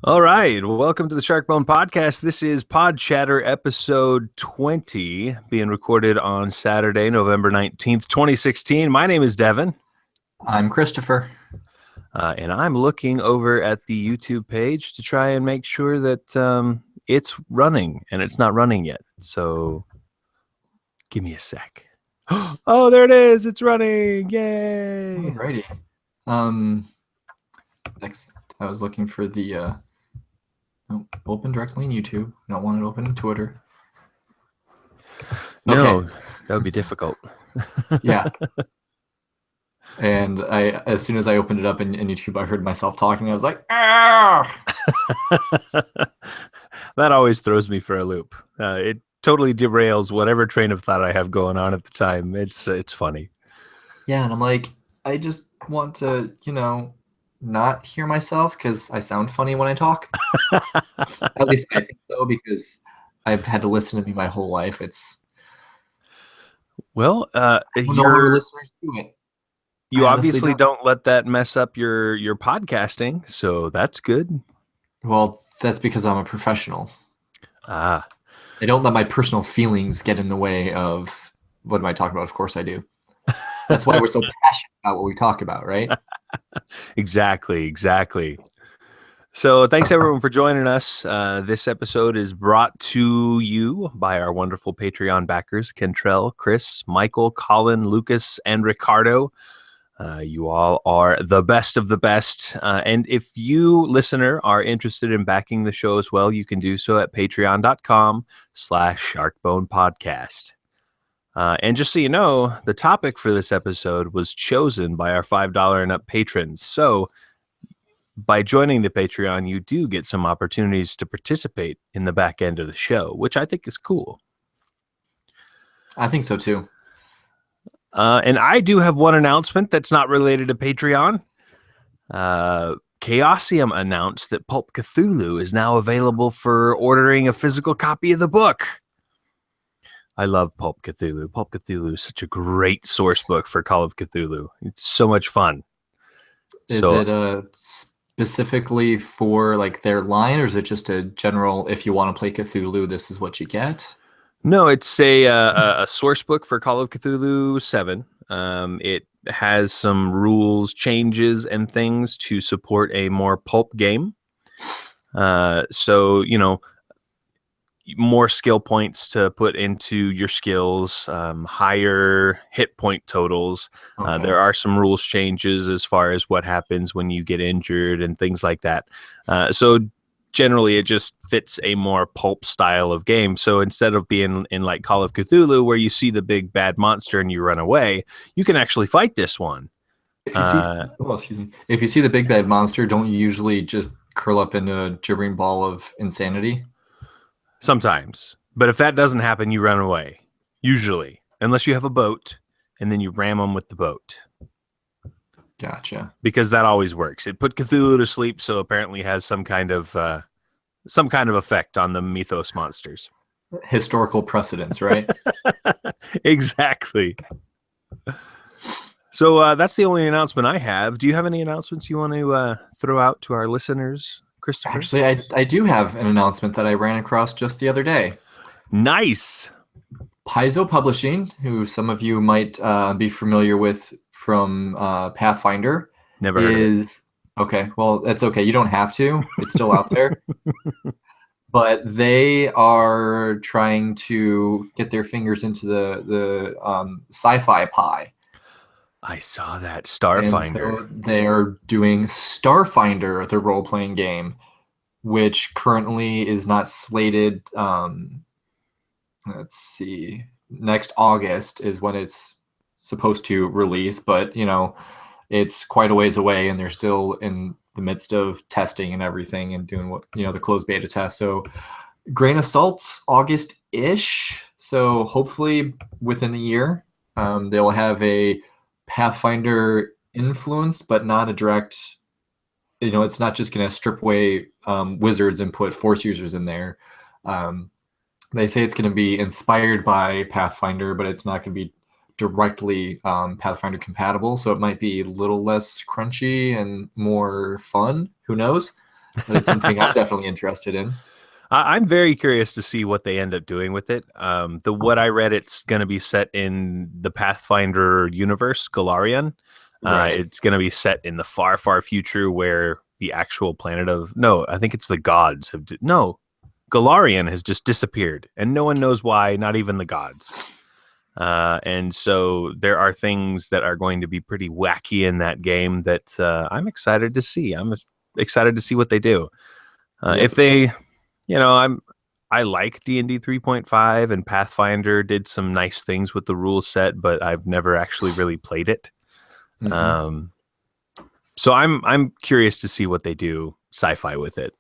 All right, welcome to the Sharkbone Podcast. This is Pod Chatter episode 20, being recorded on Saturday, November 19th, 2016. My name is Devin, I'm Christopher. and I'm looking over at the YouTube page to try and make sure that it's running, and it's not running yet. So give me a sec. Oh, there it is. It's running. Yay. Alrighty. Next, I was looking for the open directly in YouTube. I don't want it open in Twitter. No, Okay. that would be difficult. Yeah. And as soon as I opened it up in YouTube, I heard myself talking. I was like, ah! That always throws me for a loop. It totally derails whatever train of thought I have going on at the time. It's funny. Yeah, and I'm like, I just want to, not hear myself because I sound funny when I talk. At least I think so, because I've had to listen to me my whole life. Well, I don't know how your listeners do it. you I honestly obviously don't let that mess up your podcasting, so that's good. Well, that's because I'm a professional. Ah, I don't let my personal feelings get in the way of what am I talking about? Of course I do. That's why we're so passionate about what we talk about, right? exactly. So thanks everyone for joining us. This episode is brought to you by our wonderful Patreon backers, Kentrell, Chris, Michael, Colin, Lucas, and Ricardo. You all are the best of the best. And if you, listener, are interested in backing the show as well, you can do so at patreon.com/sharkbonepodcast. And just so you know, the topic for this episode was chosen by our $5 and up patrons. So by joining the Patreon, you do get some opportunities to participate in the back end of the show, which I think is cool. I think so too. And I do have one announcement that's not related to Patreon. Chaosium announced that Pulp Cthulhu is now available for ordering a physical copy of the book. I love Pulp Cthulhu. Pulp Cthulhu is such a great source book for Call of Cthulhu. It's so much fun. Is it specifically for like their line, or is it just a general, if you want to play Cthulhu, this is what you get? No, it's a source book for Call of Cthulhu 7. It has some rules changes and things to support a more pulp game. So, more skill points to put into your skills, higher hit point totals. Okay. There are some rules changes as far as what happens when you get injured and things like that. So generally, it just fits a more pulp style of game. So instead of being in like Call of Cthulhu, where you see the big bad monster and you run away, you can actually fight this one. If you see the big bad monster, don't you usually just curl up into a gibbering ball of insanity? Sometimes. But if that doesn't happen, you run away. Usually. Unless you have a boat, and then you ram them with the boat. Gotcha. Because that always works. It put Cthulhu to sleep, so apparently has some kind of effect on the mythos monsters. Historical precedence, right? Exactly. So that's the only announcement I have. Do you have any announcements you want to throw out to our listeners, Christopher? Actually, I do have an announcement that I ran across just the other day. Nice. Paizo Publishing, who some of you might be familiar with from Pathfinder. Never heard of it. Okay, well, that's okay. You don't have to. It's still out there. But they are trying to get their fingers into the sci-fi pie. I saw that. Starfinder. And so they are doing Starfinder, the role-playing game, which currently is not slated. Let's see. Next August is when it's supposed to release, but it's quite a ways away, and they're still in the midst of testing and everything and doing what the closed beta test. So grain of salt's August-ish. So hopefully within the year, they will have a Pathfinder influence, but not a direct. It's not just going to strip away wizards and put Force users in there. They say it's going to be inspired by Pathfinder, but it's not going to be directly Pathfinder compatible. So it might be a little less crunchy and more fun. Who knows? but it's something I'm definitely interested in. I'm very curious to see what they end up doing with it. The what I read, it's going to be set in the Pathfinder universe, Galarian. Right. It's going to be set in the far, far future where the actual planet of no, I think it's the gods have no, Galarian has just disappeared, and no one knows why, not even the gods. And so there are things that are going to be pretty wacky in that game that I'm excited to see. I'm excited to see what they do. Yep. If they, I like D&D 3.5, and Pathfinder did some nice things with the rule set, but I've never actually really played it. Mhm. So I'm curious to see what they do sci-fi with it.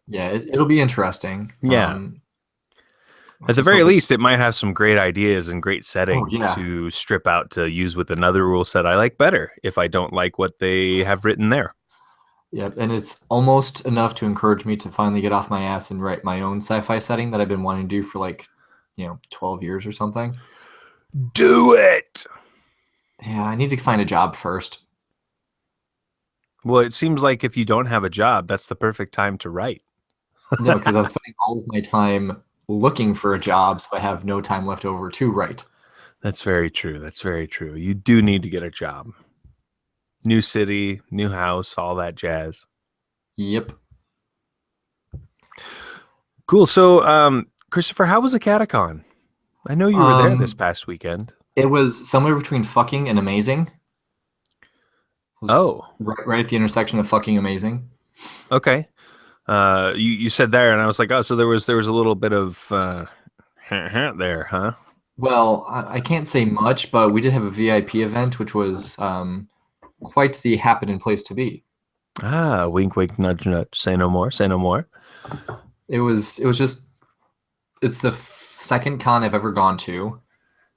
Yeah, it'll be interesting. Yeah. I At the just very hope it's. least, it might have some great ideas and great Oh setting yeah, to strip out to use with another rule set I like better if I don't like what they have written there. yeah, and it's almost enough to encourage me to finally get off my ass and write my own sci-fi setting that I've been wanting to do for like, 12 years or something. Do it! Yeah, I need to find a job first. Well, it seems like if you don't have a job, that's the perfect time to write. No, because I'm spending all of my time looking for a job, so I have no time left over to write. That's very true. That's very true. You do need to get a job. New city, new house, all that jazz. Yep. Cool. So, Christopher, how was the Catacon? I know you were there this Um, past weekend. it was somewhere between fucking and amazing. It was Oh, right at the intersection of fucking amazing. okay. You said there, and I was like, oh, so there was a little bit of there, huh? Well, I can't say much, but we did have a VIP event, which was quite the happening place to be. Ah, wink, wink, nudge, nudge. Say no more. Say no more. It was just it's the second con I've ever gone to.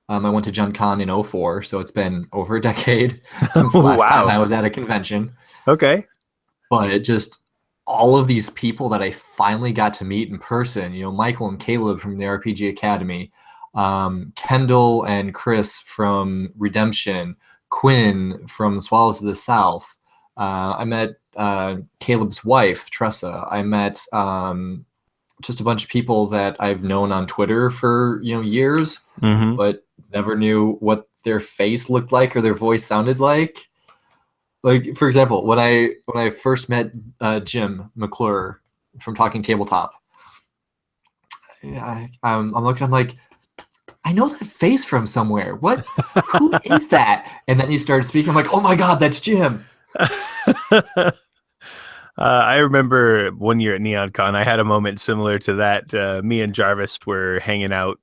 I went to Gen Con in '04, so it's been over a decade since the last time Wow. I was at a convention. Okay. But it just all of these people that I finally got to meet in person, Michael and Caleb from the RPG Academy, Kendall and Chris from Redemption, Quinn from Swallows of the South. I met Caleb's wife, Tressa. I met just a bunch of people that I've known on Twitter for years, Mm-hmm. but never knew what their face looked like or their voice sounded like. Like, for example, when I first met Jim McClure from Talking Tabletop, I'm looking, I'm like, I know that face from somewhere. What? Who is that? And then he started speaking. I'm like, oh my god, that's Jim. I remember one year at NeonCon, I had a moment similar to that. Me and Jarvis were hanging out.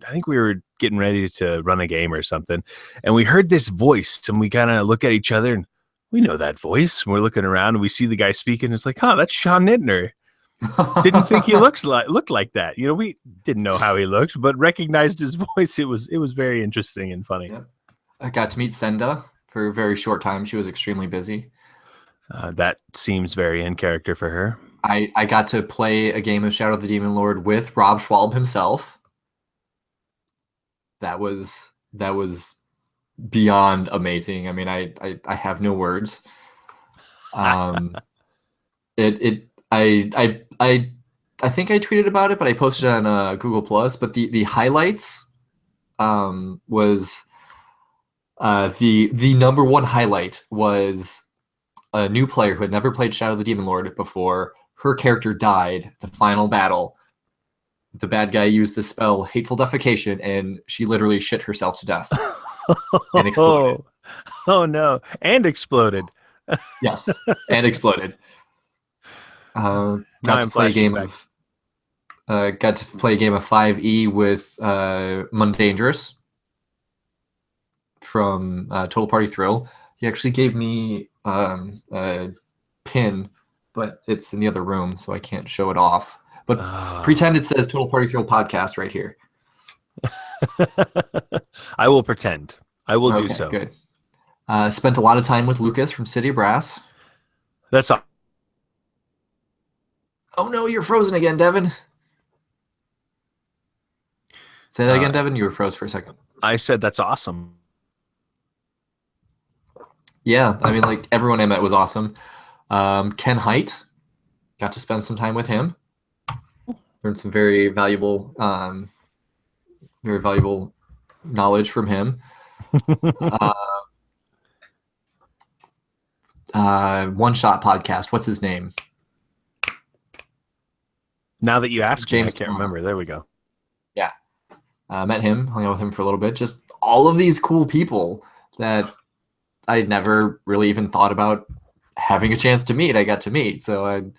I think we were getting ready to run a game or something, and we heard this voice, and we kind of look at each other, and we know that voice. And we're looking around, and we see the guy speaking. It's like, huh, that's Sean Nittner. Didn't think he looked like that. We didn't know how he looked, but recognized his voice. It was very interesting and funny. Yep. I got to meet Senda for a very short time. She was extremely busy. That seems very in character for her. I got to play a game of Shadow of the Demon Lord with Rob Schwalb himself. That was beyond amazing. I mean, I have no words. I think I tweeted about it, but I posted it on Google Plus. But the highlights was the number one highlight was a new player who had never played Shadow of the Demon Lord before. Her character died the final battle. The bad guy used the spell Hateful Defecation, and she literally shit herself to death and exploded. Oh no! And exploded. Yes, and exploded. Now Got to I'm play a flashing game back. of got to play a game of 5e with Mundangerous from Total Party Thrill. He actually gave me a pin, but it's in the other room, so I can't show it off. But pretend it says Total Party Thrill podcast right here. I will pretend. I will do Okay, so. good. Spent a lot of time with Lucas from City of Brass. That's all. Oh no, you're frozen again, Devin. Say that again, Devin. You were froze for a second. I said that's awesome. Yeah, I mean, like everyone I met was awesome. Ken Height, got to spend some time with him. Learned some very valuable knowledge from him. One Shot Podcast. What's his name? Now that you ask James me, I can't remember. There we go. Yeah. Met him, hung out with him for a little bit. Just all of these cool people that I never really even thought about having a chance to meet. I got to meet. So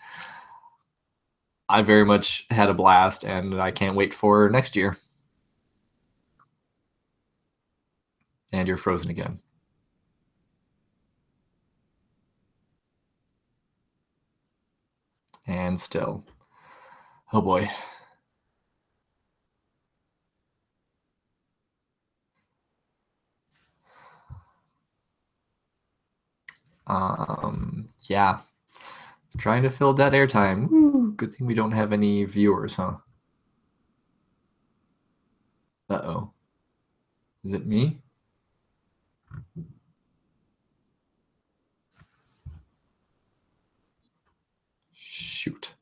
I very much had a blast, and I can't wait for next year. And you're frozen again. And still. Oh boy. Yeah. Trying to fill dead airtime. Woo, good thing we don't have any viewers, huh? Uh-oh. Is it me? Shoot.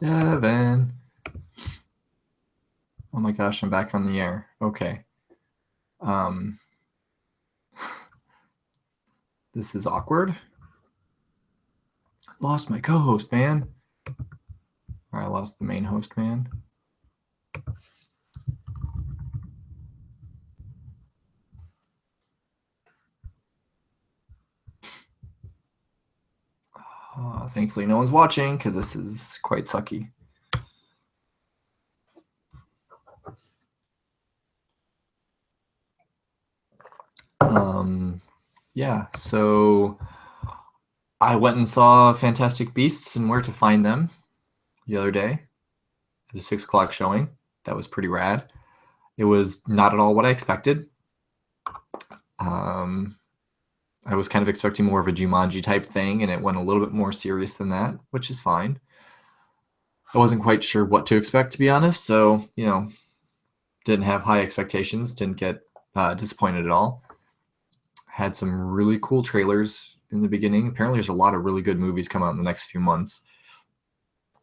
Devin. Oh my gosh, I'm back on the air. Okay. This is awkward. I lost my co-host, man. Or I lost the main host, man. Thankfully, no one's watching because this is quite sucky. Yeah, so I went and saw Fantastic Beasts and Where to Find Them the other day at a 6 o'clock showing. That was pretty rad. It was not at all what I expected. I was kind of expecting more of a Jumanji type thing, and it went a little bit more serious than that, which is fine. I wasn't quite sure what to expect, to be honest, so, didn't have high expectations, didn't get disappointed at all. Had some really cool trailers in the beginning. Apparently there's a lot of really good movies come out in the next few months.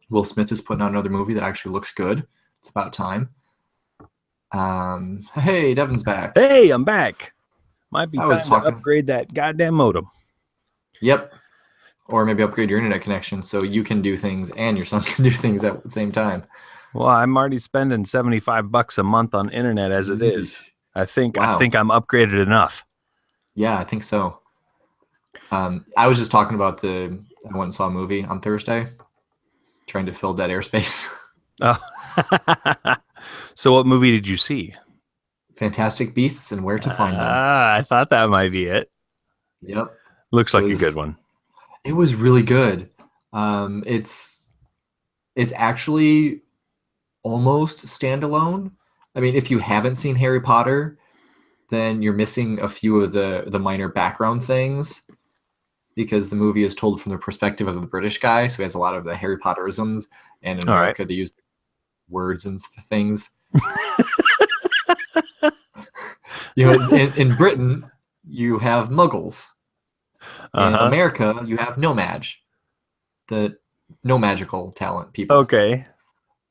Will Smith is putting out another movie that actually looks good. It's about time. Hey, Devin's back. Hey, I'm back. Might be time to upgrade that goddamn modem. Yep. Or maybe upgrade your internet connection so you can do things and your son can do things at the same time. Well, I'm already spending $75 a month on internet as it is. I think I'm upgraded enough. Yeah, I think so. I was just talking about I went and saw a movie on Thursday, trying to fill dead airspace. Oh. So what movie did you see? Fantastic Beasts and Where to Find Them. I thought that might be it. Yep. Looks like a good one. It was really good. It's actually almost standalone. I mean, if you haven't seen Harry Potter, then you're missing a few of the minor background things, because the movie is told from the perspective of the British guy, so he has a lot of the Harry Potterisms, and in America they use words and things. In Britain, you have Muggles. In America, you have No-Maj, the no magical talent people. Okay.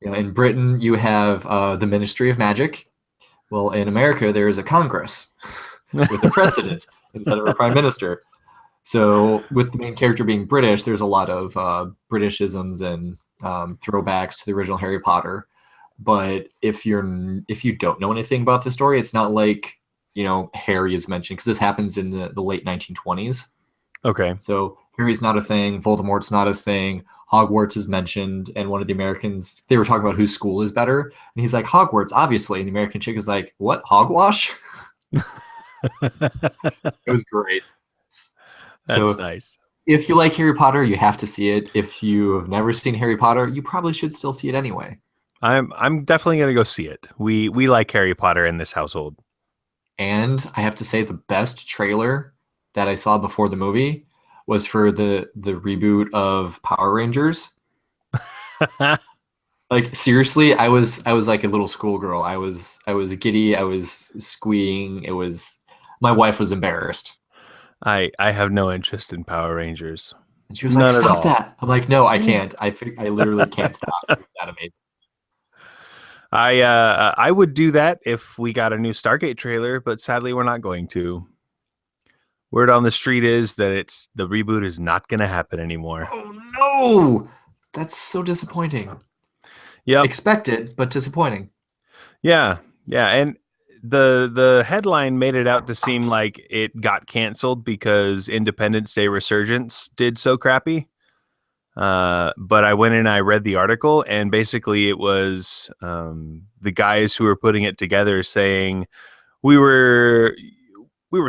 In Britain, you have the Ministry of Magic. Well, in America, there is a Congress with a president instead of a prime minister. So with the main character being British, there's a lot of Britishisms and throwbacks to the original Harry Potter. But if you don't know anything about the story, it's not like, Harry is mentioned, because this happens in the late 1920s. Okay. So Harry's not a thing. Voldemort's not a thing. Hogwarts is mentioned, and one of the Americans, they were talking about whose school is better, and he's like, Hogwarts, obviously. And the American chick is like, what, hogwash? It was great. That's So nice. if you like Harry Potter, you have to see it. If you have never seen Harry Potter, you probably should still see it anyway. I'm definitely gonna go see it. We like Harry Potter in this household. And I have to say, the best trailer that I saw before the movie was for the reboot of Power Rangers. Like seriously, I was like a little schoolgirl. I was giddy. I was squeeing. It was my wife was embarrassed, I have no interest in Power Rangers. and she was like, None at "Stop all. that!" I'm like, "No, I can't. I literally can't stop." It's that amazing. I would do that if we got a new Stargate trailer, but sadly we're not going to. Word on the street is that the reboot is not going to happen anymore. Oh no, that's so disappointing. Yep. Expected, but disappointing. Yeah. Yeah, and the headline made it out to seem like it got canceled because Independence Day Resurgence did so crappy. But I went and I read the article, and basically it was the guys who were putting it together saying we were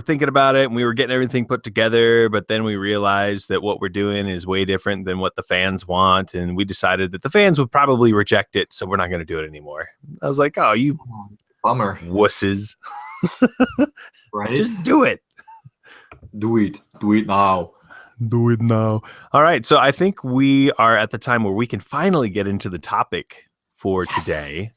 thinking about it and we were getting everything put together, but then we realized that what we're doing is way different than what the fans want, and we decided that the fans would probably reject it, so we're not going to do it anymore. I was like, oh, you Bummer, wusses. right? Just do it. Do it now. Do it now. All right. So I think we are at the time where we can finally get into the topic for Yes. today.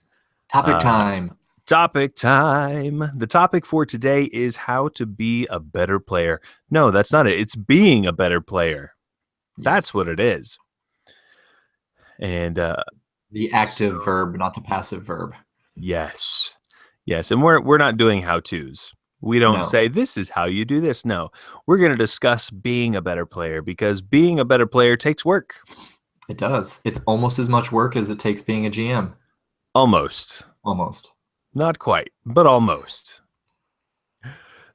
Topic time. Topic time. The topic for today is how to be a better player. No, that's not it. It's being a better player. That's Yes. what it is. And The active verb, not the passive verb. yes. Yes. And we're not doing how-tos. We don't No. say this is how you do this. No. We're going to discuss being a better player because being a better player takes work. It does. It's almost as much work as it takes being a GM. Almost. Almost. Not quite, but almost.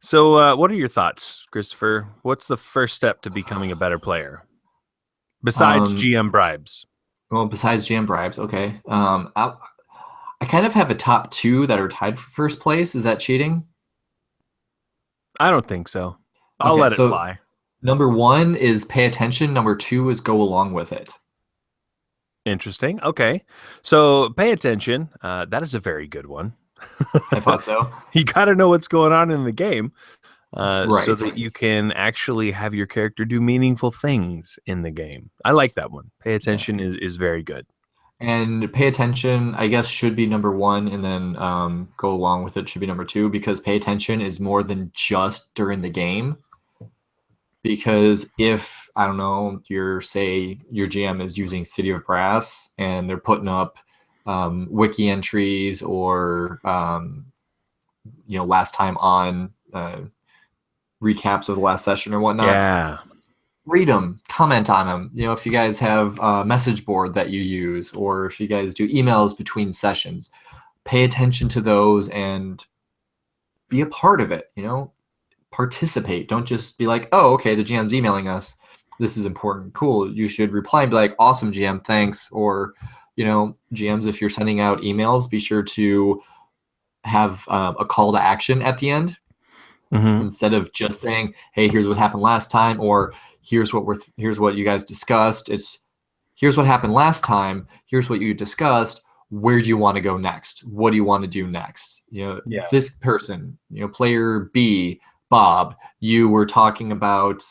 So, what are your thoughts, Christopher? What's the first step to becoming a better player? Besides GM bribes. Well, besides GM bribes, okay. I kind of have a top two that are tied for first place. Is that cheating? I don't think so. I'll Okay, let it so fly. number one is pay attention. Number two is go along with it. Interesting. Okay. So, pay attention. That is a very good one. I thought so. You got to know what's going on in the game so Right. that you can actually have your character do meaningful things in the game. I like that one. Pay attention is very good. And pay attention, I guess, should be number one, and then go along with it should be number two, because pay attention is more than just during the game. Because if, I don't know, say your GM is using City of Brass and they're putting up wiki entries or last time on recaps of the last session or whatnot. Yeah. Read them, comment on them. If you guys have a message board that you use, or if you guys do emails between sessions, pay attention to those and be a part of it. Participate. Don't just be like, oh, okay, the GM's emailing us. This is important. Cool. You should reply and be like, awesome, GM, thanks. Or, GMs, if you're sending out emails, be sure to have a call to action at the end. Mm-hmm. Instead of just saying, hey, here's what happened last time, or here's what you guys discussed. It's here's what happened last time. Here's what you discussed. Where do you want to go next? What do you want to do next? This person, player B, Bob, you were talking about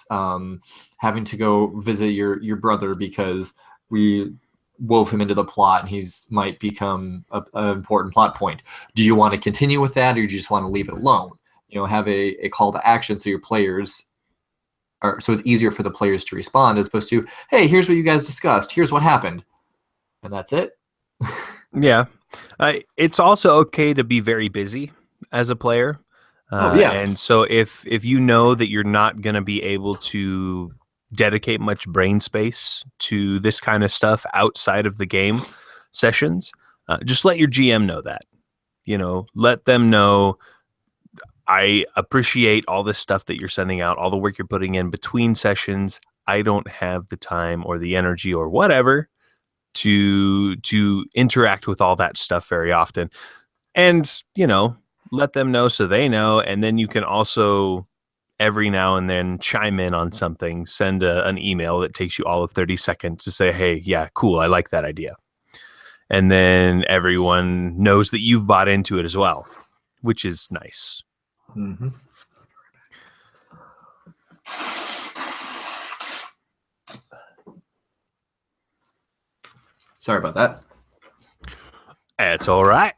having to go visit your brother because we wove him into the plot and he's might become an important plot point. Do you want to continue with that, or do you just want to leave it alone? Have a call to action so your players so it's easier for the players to respond, as opposed to, hey, here's what you guys discussed. Here's what happened. And that's it. Yeah. It's also okay to be very busy as a player. And so if you know that you're not going to be able to dedicate much brain space to this kind of stuff outside of the game sessions, just let your GM know that. Let them know, I appreciate all this stuff that you're sending out, all the work you're putting in between sessions. I don't have the time or the energy or whatever to interact with all that stuff very often. And, let them know so they know. And then you can also every now and then chime in on something, send an email that takes you all of 30 seconds to say, hey, yeah, cool, I like that idea. And then everyone knows that you've bought into it as well, which is nice. Mm-hmm. Sorry about that. It's all right.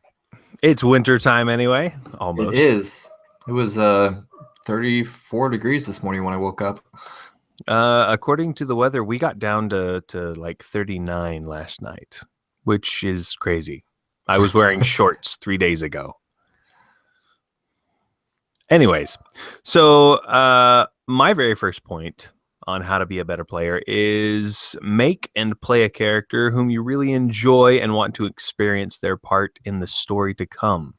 It's winter time anyway, almost. It is. It was 34 degrees this morning when I woke up. According to the weather, we got down to like 39 last night, which is crazy. I was wearing shorts 3 days ago. Anyways, so my very first point on how to be a better player is make and play a character whom you really enjoy and want to experience their part in the story to come.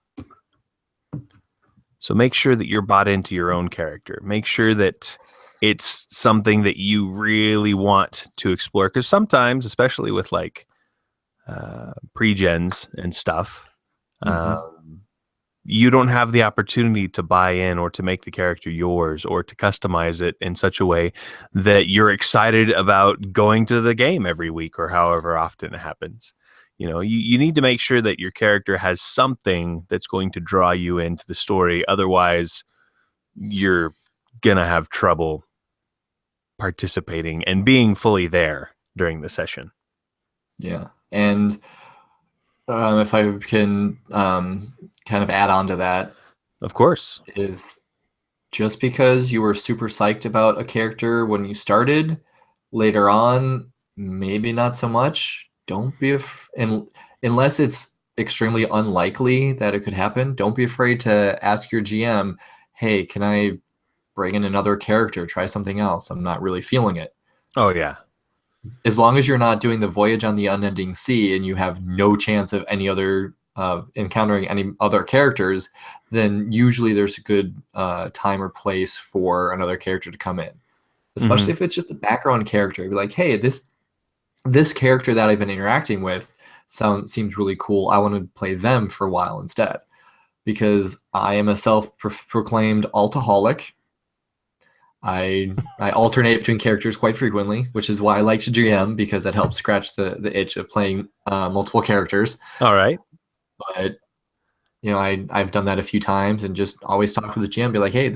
So make sure that you're bought into your own character. Make sure that it's something that you really want to explore. Because sometimes, especially with like pre-gens and stuff, you don't have the opportunity to buy in or to make the character yours or to customize it in such a way that you're excited about going to the game every week or however often it happens. You need to make sure that your character has something that's going to draw you into the story. Otherwise, you're going to have trouble participating and being fully there during the session. Yeah. And if I can kind of add on to that. Of course. Is just because you were super psyched about a character when you started, later on, maybe not so much. Don't be unless it's extremely unlikely that it could happen. Don't be afraid to ask your GM, "Hey, can I bring in another character? Try something else. I'm not really feeling it." Oh yeah. As long as you're not doing the Voyage on the Unending Sea and you have no chance of any other encountering any other characters, then usually there's a good time or place for another character to come in. Especially if it's just a background character. You'd be like, hey, this character that I've been interacting with seems really cool. I want to play them for a while instead. Because I am a self-proclaimed altaholic. I alternate between characters quite frequently, which is why I like to GM, because that helps scratch the itch of playing multiple characters. All right. But I've done that a few times and just always talk with the GM, be like, hey,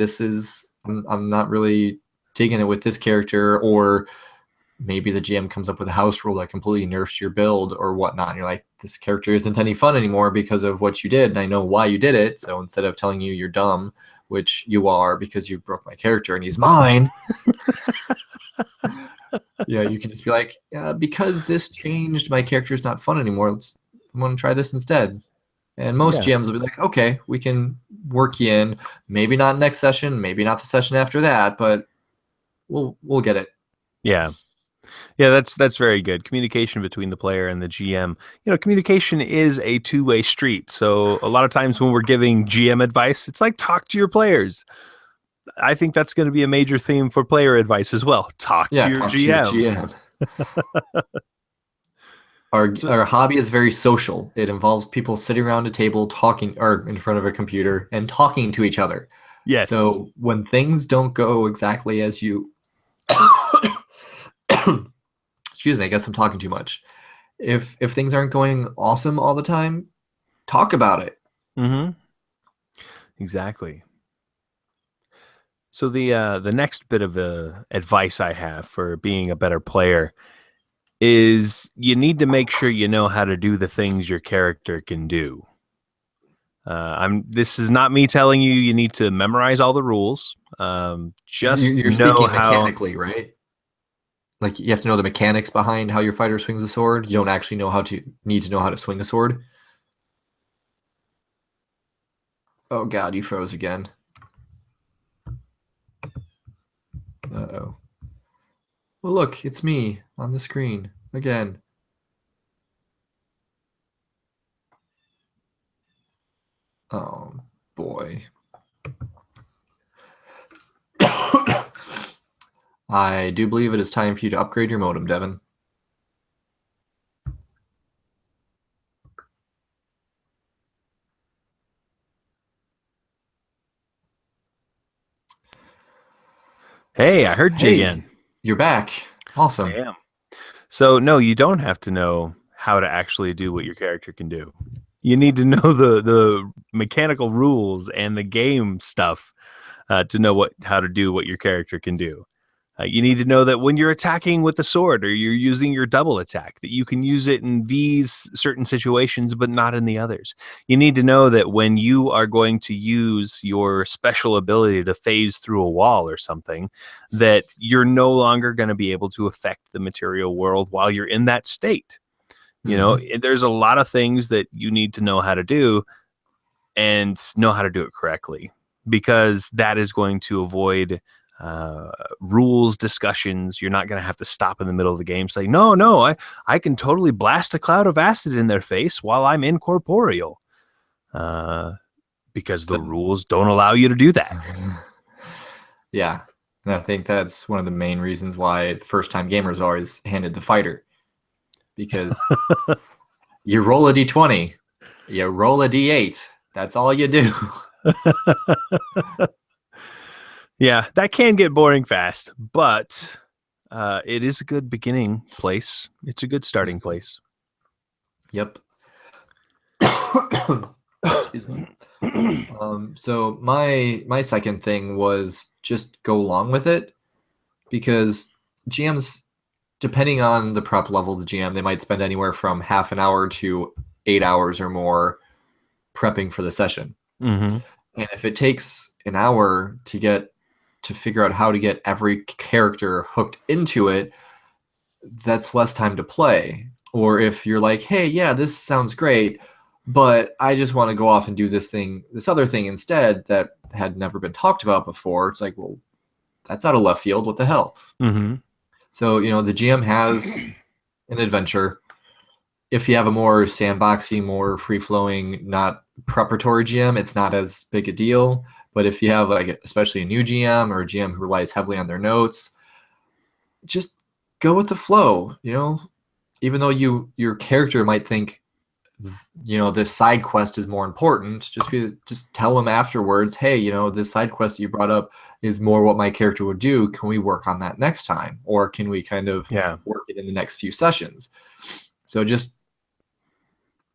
I'm not really digging it with this character, or maybe the GM comes up with a house rule that completely nerfs your build or whatnot. And you're like, this character isn't any fun anymore because of what you did, and I know why you did it. So instead of telling you you're dumb, which you are because you broke my character and he's mine, you can just be like, yeah, because this changed, my character's not fun anymore. I'm going to try this instead. And most GMs will be like, okay, we can work you in. Maybe not next session, maybe not the session after that, but we'll get it. Yeah. Yeah, that's very good. Communication between the player and the GM. Communication is a two-way street. So a lot of times when we're giving GM advice, it's like, talk to your players. I think that's going to be a major theme for player advice as well. Talk to your GM. Our hobby is very social. It involves people sitting around a table talking, or in front of a computer and talking to each other. Yes. So when things don't go exactly as you excuse me, I guess I'm talking too much. If things aren't going awesome all the time, talk about it. Exactly. So the next bit of advice I have for being a better player is you need to make sure you know how to do the things your character can do. This is not me telling you need to memorize all the rules. Just you're know speaking how mechanically, right? Like you have to know the mechanics behind how your fighter swings a sword. You don't actually need to know how to swing a sword. Oh God, you froze again. Uh-oh. Well, look, it's me on the screen again. Oh boy. I do believe it is time for you to upgrade your modem, Devin. Hey, I heard you Hey, again. you're back. Awesome. I am. So, no, you don't have to know how to actually do what your character can do. You need to know the mechanical rules and the game stuff to know how to do what your character can do. You need to know that when you're attacking with the sword or you're using your double attack, that you can use it in these certain situations, but not in the others. You need to know that when you are going to use your special ability to phase through a wall or something, that you're no longer going to be able to affect the material world while you're in that state. You know, there's a lot of things that you need to know how to do and know how to do it correctly, because that is going to avoid rules discussions. You're not going to have to stop in the middle of the game say, no, I can totally blast a cloud of acid in their face while I'm incorporeal, because the rules don't allow you to do that. Yeah, and I think that's one of the main reasons why first-time gamers are always handed the fighter, because you roll a d20, you roll a d8, that's all you do. Yeah, that can get boring fast, but it is a good beginning place. It's a good starting place. Yep. Excuse me. So my second thing was just go along with it, because GMs, depending on the prep level of the GM, they might spend anywhere from half an hour to 8 hours or more prepping for the session. Mm-hmm. And if it takes an hour to figure out how to get every character hooked into it, that's less time to play. Or if you're like, hey, yeah, this sounds great, but I just want to go off and do this other thing instead that had never been talked about before. It's like, well, that's out of left field. What the hell? Mm-hmm. So, the GM has an adventure. If you have a more sandboxy, more free-flowing, not preparatory GM, it's not as big a deal. But if you have, like, especially a new GM or a GM who relies heavily on their notes, just go with the flow. Even though your character might think, this side quest is more important, just tell them afterwards, hey, this side quest that you brought up is more what my character would do. Can we work on that next time, or can we kind of work it in the next few sessions? So just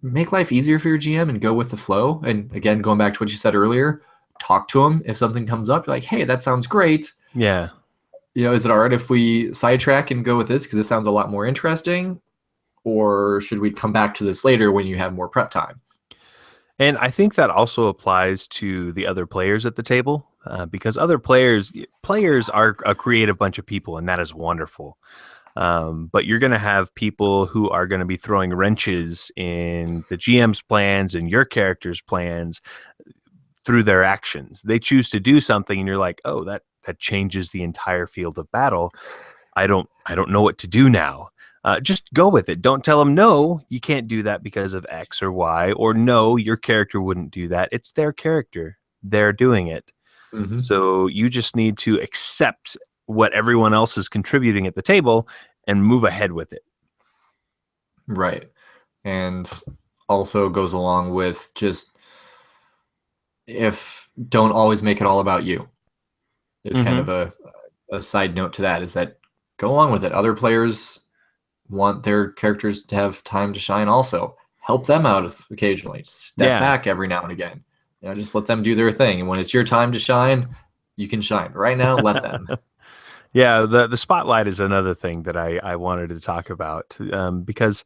make life easier for your GM and go with the flow. And again, going back to what you said earlier, talk to them if something comes up. You're like, hey, that sounds great. Yeah. Is it all right if we sidetrack and go with this because it sounds a lot more interesting? Or should we come back to this later when you have more prep time? And I think that also applies to the other players at the table, because other players are a creative bunch of people, and that is wonderful. But you're going to have people who are going to be throwing wrenches in the GM's plans and your character's plans through their actions. They choose to do something, and you're like, oh, that changes the entire field of battle. I don't know what to do now. Just go with it. Don't tell them, no, you can't do that because of X or Y, or no, your character wouldn't do that. It's their character. They're doing it. Mm-hmm. So you just need to accept what everyone else is contributing at the table and move ahead with it. Right. And also goes along with just, don't always make it all about you. It's kind of a side note to that, is that go along with it. Other players want their characters to have time to shine also. Help them out occasionally. Step back every now and again. Just let them do their thing. And when it's your time to shine, you can shine. Right now, let them. Yeah, the spotlight is another thing that I wanted to talk about, because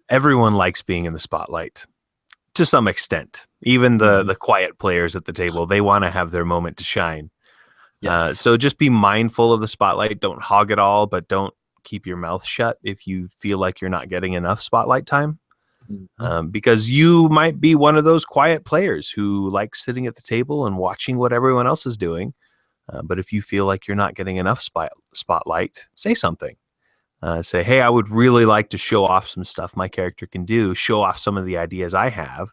everyone likes being in the spotlight to some extent. Even the quiet players at the table, they want to have their moment to shine. Yes. So just be mindful of the spotlight. Don't hog it all, but don't keep your mouth shut if you feel like you're not getting enough spotlight time. Because you might be one of those quiet players who likes sitting at the table and watching what everyone else is doing. But if you feel like you're not getting enough spotlight, say something. Say, hey, I would really like to show off some stuff my character can do, show off some of the ideas I have.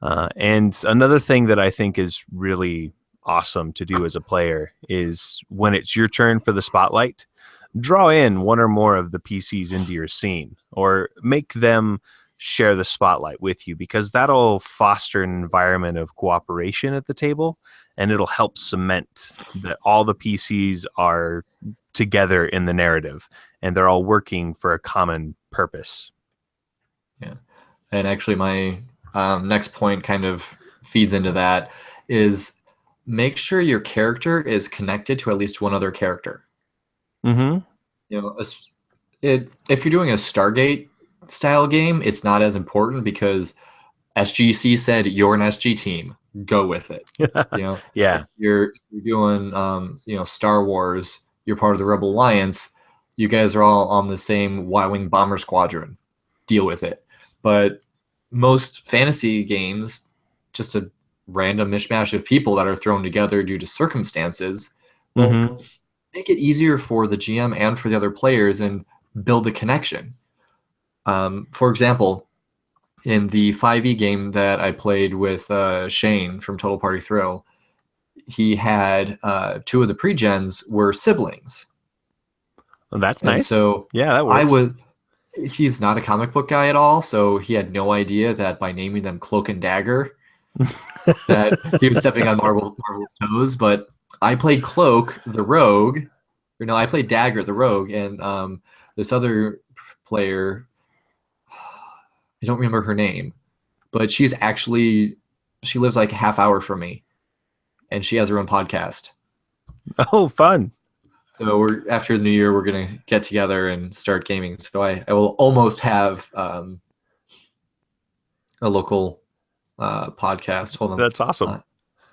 And another thing that I think is really awesome to do as a player is when it's your turn for the spotlight, draw in one or more of the PCs into your scene or make them share the spotlight with you, because that'll foster an environment of cooperation at the table, and it'll help cement that all the PCs are together in the narrative and they're all working for a common purpose. Yeah. And actually my next point kind of feeds into that is make sure your character is connected to at least one other character. Mm-hmm. You know, if you're doing a Stargate style game, it's not as important because SGC said you're an SG team. Go with it. You know, Yeah. if you're doing Star Wars, you're part of the Rebel Alliance. You guys are all on the same Y-wing bomber squadron. Deal with it. But most fantasy games, just a random mishmash of people that are thrown together due to circumstances. Well, Mm-hmm. make it easier for the GM and for the other players and build a connection. For example, in the 5e game that I played with Shane from Total Party Thrill, he had two of the pre-gens were siblings. Well, that's And nice. so Yeah, that works. he's not a comic book guy at all, so he had no idea that by naming them Cloak and Dagger, that he was stepping on Marvel's toes. But I played Cloak, the rogue, or no, I played Dagger, the rogue, and this other player, I don't remember her name, but she lives like a half hour from me, and she has her own podcast. Oh, fun. So after the new year, we're gonna get together and start gaming. So I will almost have a local podcast. Hold on, That's awesome.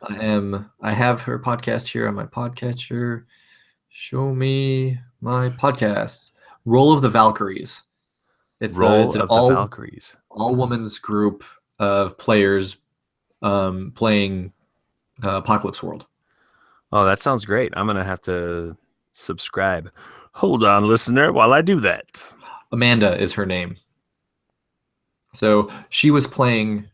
I have her podcast here on my podcatcher. Show me my podcast. Roll of the Valkyries. It's an the Valkyries. all women's group of players playing Apocalypse World. Oh, that sounds great. I'm going to have to subscribe. Hold on, listener, while I do that. Amanda is her name. So she was playing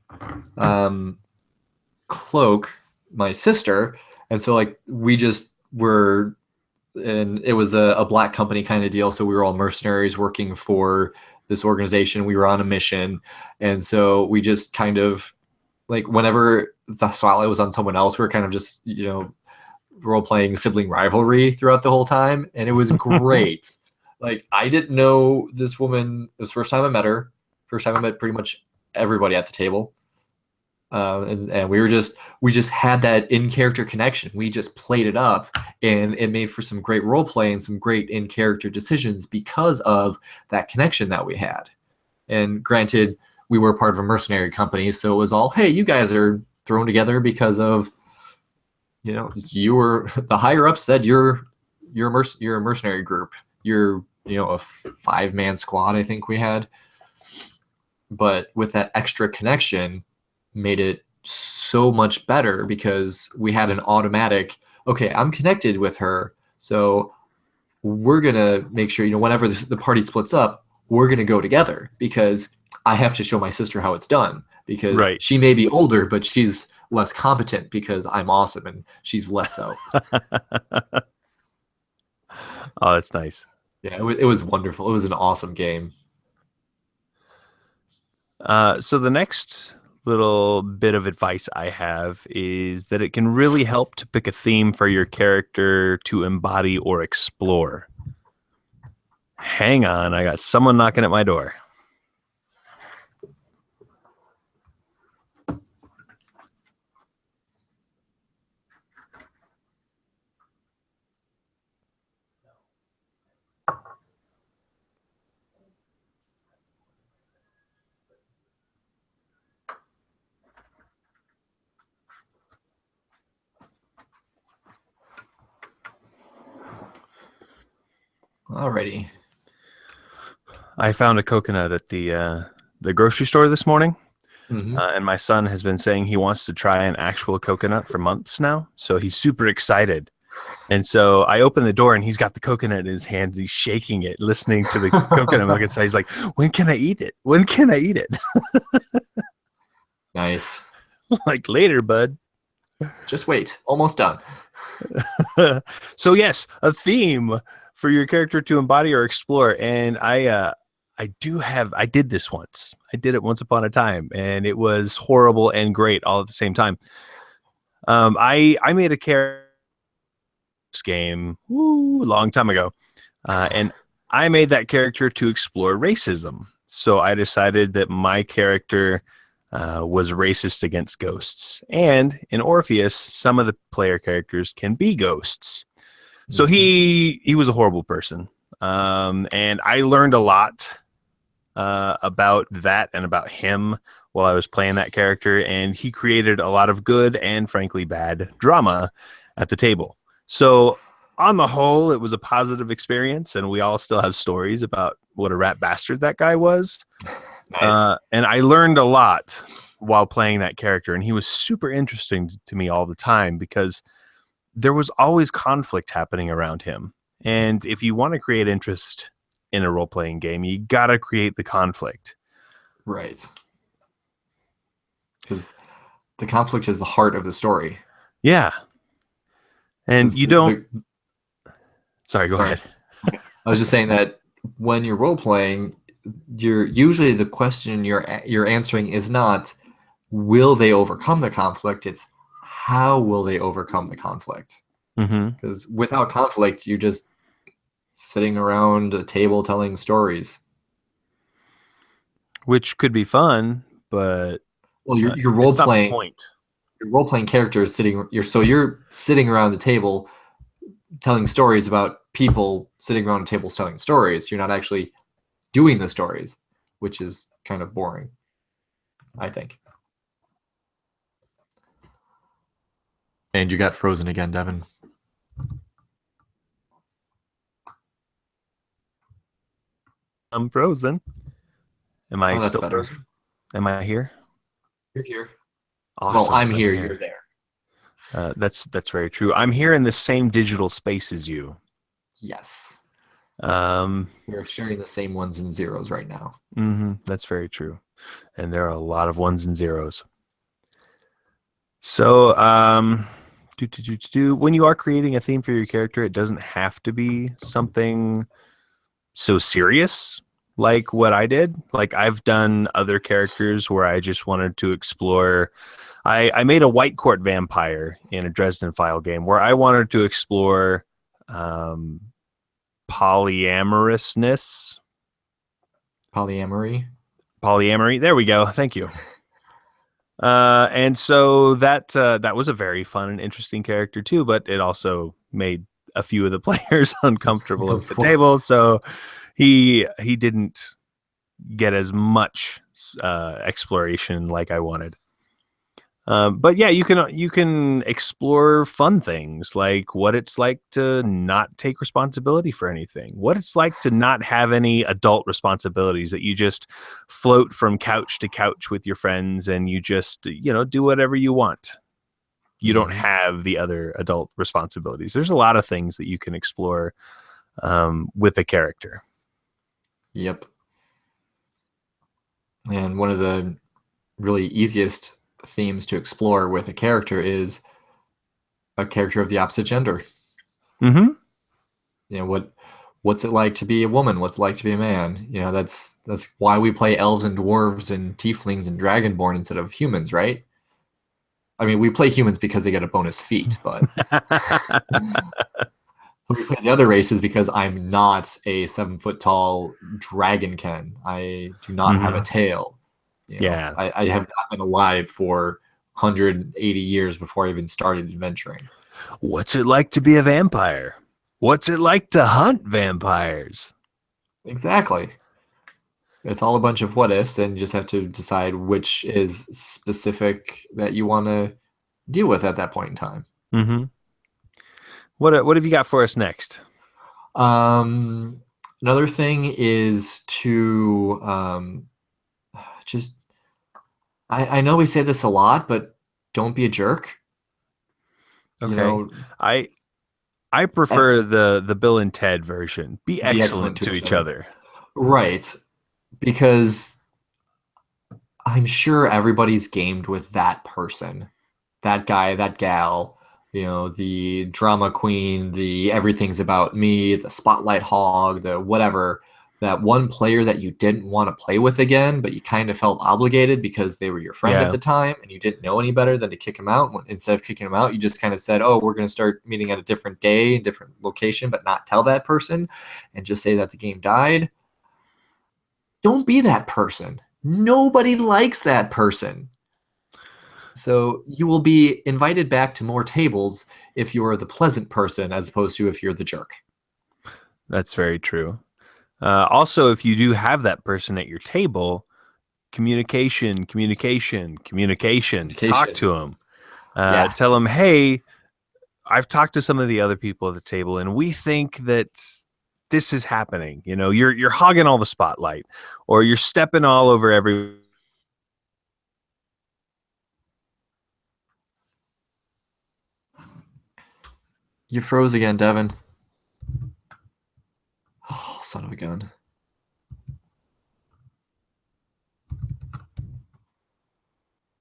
Cloak, my sister, and so like we just were, and it was a black company kind of deal. So we were all mercenaries working for this organization. We were on a mission, and so we just kind of like whenever the spotlight was on someone else, we were kind of just role playing sibling rivalry throughout the whole time, and it was great. Like I didn't know this woman. It was the first time I met her. First time I met pretty much everybody at the table, and we just had that in character connection. We just played it up, and it made for some great role play and some great in character decisions because of that connection that we had. And granted, we were part of a mercenary company, so it was all, hey, you guys are thrown together because of, you were the higher up said you're a mercenary group. You're a 5-man squad, I think we had. But with that extra connection, made it so much better because we had an automatic, okay, I'm connected with her, so we're gonna make sure whenever the party splits up, we're gonna go together because I have to show my sister how it's done because Right. She may be older, but she's less competent because I'm awesome and she's less so. Oh, that's nice. Yeah, it was wonderful. It was an awesome game. So the next little bit of advice I have is that it can really help to pick a theme for your character to embody or explore. Hang on, I got someone knocking at my door. Alrighty. I found a coconut at the grocery store this morning, Mm-hmm. and my son has been saying he wants to try an actual coconut for months now, so he's super excited. And so I open the door, and he's got the coconut in his hand, and he's shaking it, listening to the coconut milk inside. He's like, "When can I eat it? When can I eat it?" Nice. Like, later, bud. Just wait, almost done. So yes, a theme for your character to embody or explore. And I did this once. I did it once upon a time, and it was horrible and great all at the same time. I made a character game a long time ago, and I made that character to explore racism. So I decided that my character was racist against ghosts, and in Orpheus, some of the player characters can be ghosts. So he was a horrible person, and I learned a lot about that and about him while I was playing that character, and he created a lot of good and frankly bad drama at the table. So on the whole, it was a positive experience, and we all still have stories about what a rat bastard that guy was. Nice. And I learned a lot while playing that character, and he was super interesting to me all the time because there was always conflict happening around him. And if you want to create interest in a role-playing game, you got to create the conflict. Right. Because the conflict is the heart of the story. Yeah. And you don't... Sorry, go ahead. I was just saying that when you're role-playing, you're usually the question you're answering is not will they overcome the conflict, it's how will they overcome the conflict. Because without conflict, you're just sitting around a table telling stories, which could be fun, but well, you're role-playing. Your role-playing character is sitting. You're sitting around the table telling stories about people sitting around tables telling stories. You're not actually doing the stories, which is kind of boring, I think. And you got frozen again, Devin. I'm frozen. Am I still better. frozen? Am I here? You're here. Awesome. Well, I'm here. You're there. That's very true. I'm here in the same digital space as you. Yes. We're sharing the same ones and zeros right now. That's very true. And there are a lot of ones and zeros. So, when you are creating a theme for your character, it doesn't have to be something so serious like what I did. Like I've done other characters where I just wanted to explore. I made a White Court vampire in a Dresden File game where I wanted to explore polyamorousness. Polyamory. There we go. Thank you. And so that was a very fun and interesting character too, but it also made a few of the players uncomfortable at the table. So he didn't get as much exploration like I wanted. But yeah, you can explore fun things like what it's like to not take responsibility for anything, what it's like to not have any adult responsibilities, that you just float from couch to couch with your friends and you just, do whatever you want. You don't have the other adult responsibilities. There's a lot of things that you can explore with a character. Yep. And one of the really easiest themes to explore with a character is a character of the opposite gender. What's it like to be a woman? What's it like to be a man? That's why we play elves and dwarves and tieflings and dragonborn instead of humans, right? I mean, we play humans because they get a bonus feat, but we play the other races because I'm not a 7-foot-tall dragonkin. I do not have a tail. I have not been alive for 180 years before I even started adventuring. What's it like to be a vampire? What's it like to hunt vampires? Exactly. It's all a bunch of what ifs, and you just have to decide which is specific that you want to deal with at that point in time. What have you got for us next? Another thing is to just I know we say this a lot, but don't be a jerk. Okay. I prefer the Bill and Ted version. Be excellent to each other. Right. Because I'm sure everybody's gamed with that person that guy, that gal, the drama queen, the everything's about me, the spotlight hog, the whatever, that one player that you didn't want to play with again, but you kind of felt obligated because they were your friend at Yeah. the time and you didn't know any better than to kick him out. Instead of kicking him out, you just kind of said, oh, we're going to start meeting at a different day, different location, but not tell that person and just say that the game died. Don't be that person. Nobody likes that person. So you will be invited back to more tables if you're the pleasant person as opposed to if you're the jerk. That's very true. Also, if you do have that person at your table, communication. Talk Communication. to them. Yeah. Tell them, hey, I've talked to some of the other people at the table, and we think that this is happening. You're hogging all the spotlight, or you're stepping all over every. You froze again, Devin. Oh, son of a gun.